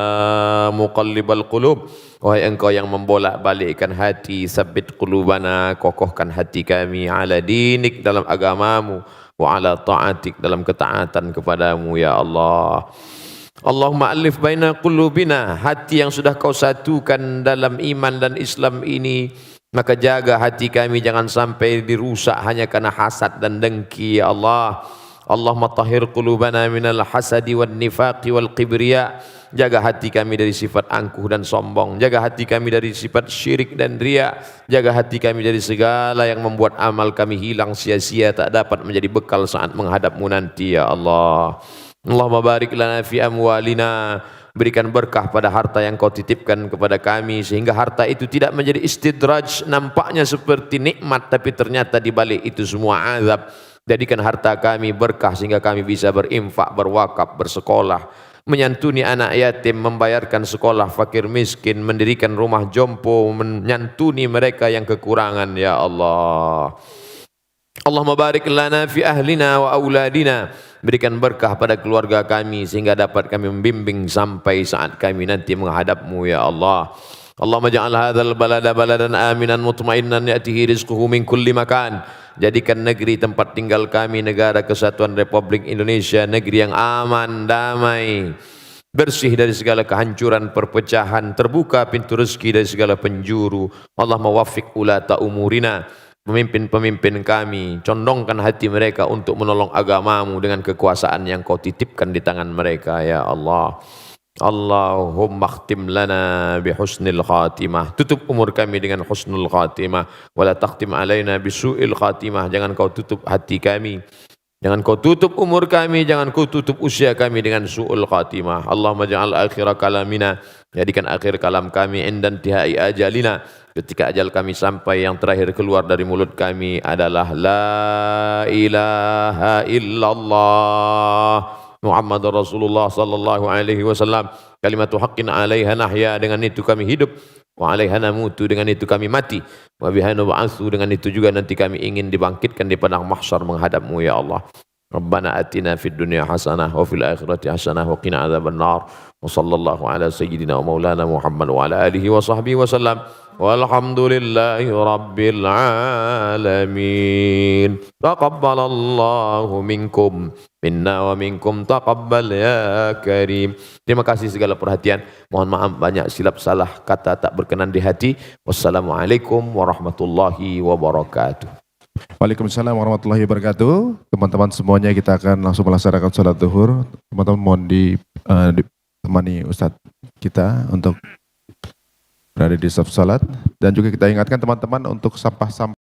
muqallibal qulub, wahai Engkau yang membolak-balikkan hati, sabbit qulubana, kokohkan hati kami, ala dinik, dalam agamamu, wa ala ta'atik, dalam ketaatan kepadamu ya Allah. Allahumma alif baina qulubina, hati yang sudah Kau satukan dalam iman dan Islam ini, maka jaga hati kami jangan sampai dirusak hanya karena hasad dan dengki ya Allah. Allahumma tahhir qulubana minal hasadi wan nifaqi wal kibriya. Jaga hati kami dari sifat angkuh dan sombong. Jaga hati kami dari sifat syirik dan riya. Jaga hati kami dari segala yang membuat amal kami hilang sia-sia, tak dapat menjadi bekal saat menghadapmu nanti ya Allah. Allahumma barik lana fi amwalina, berikan berkah pada harta yang Kau titipkan kepada kami, sehingga harta itu tidak menjadi istidraj, nampaknya seperti nikmat tapi ternyata di balik itu semua azab. Jadikan harta kami berkah sehingga kami bisa berinfak, berwakaf, bersekolah, menyantuni anak yatim, membayarkan sekolah fakir miskin, mendirikan rumah jompo, menyantuni mereka yang kekurangan ya Allah. Allahumma barik lana fi ahlina wa auladina. Berikan berkah pada keluarga kami sehingga dapat kami membimbing sampai saat kami nanti menghadapmu ya Allah. Allahumma ja'al hadzal balada baladan aminan mutmainnan ya'tihi rizquhu min kulli makan. Jadikan negeri tempat tinggal kami Negara Kesatuan Republik Indonesia negeri yang aman, damai, bersih dari segala kehancuran, perpecahan, terbuka pintu rezeki dari segala penjuru. Allahumma waffiq ulata umurina. Pemimpin-pemimpin kami, condongkan hati mereka untuk menolong agamamu dengan kekuasaan yang kau titipkan di tangan mereka ya Allah. Allahumma khtim lana bihusnil khatimah. Tutup umur kami dengan husnul khatimah. Wala takhtim alaina bisu'il khatimah. Jangan kau tutup hati kami, jangan kau tutup umur kami, jangan kau tutup usia kami dengan su'ul khatimah. Allahumma ja'al akhira kalamina. Jadikan akhir kalam kami indan tihai ajalina. Ketika ajal kami sampai, yang terakhir keluar dari mulut kami adalah La ilaha illallah Muhammad Rasulullah sallallahu alaihi wasallam. Kalimatu haqqin alaiha nahya, dengan itu kami hidup. Wa alaiha namutu, dengan itu kami mati. Wa biha nub'atsu, dengan itu juga nanti kami ingin dibangkitkan di padang mahsyar menghadapmu ya Allah. Rabbana atina fid dunya hasanah wa fil akhirati hasanah wa qina adzabannar. Wa sallallahu ala sayyidina wa maulana Muhammad wa ala alihi wa sahbihi wa sallam. Walhamdulillahi rabbil alamin. Taqabbalallahu minkum minna wa minkum taqabbal ya karim. Terima kasih segala perhatian. Mohon maaf banyak silap salah kata tak berkenan di hati. Wassalamualaikum warahmatullahi wabarakatuh. Waalaikumsalam warahmatullahi wabarakatuh. Teman-teman semuanya, kita akan langsung melaksanakan sholat zuhur. Teman-teman mohon ditemani Ustadz kita untuk berada di saf salat, dan juga kita ingatkan teman-teman untuk sampah-sampah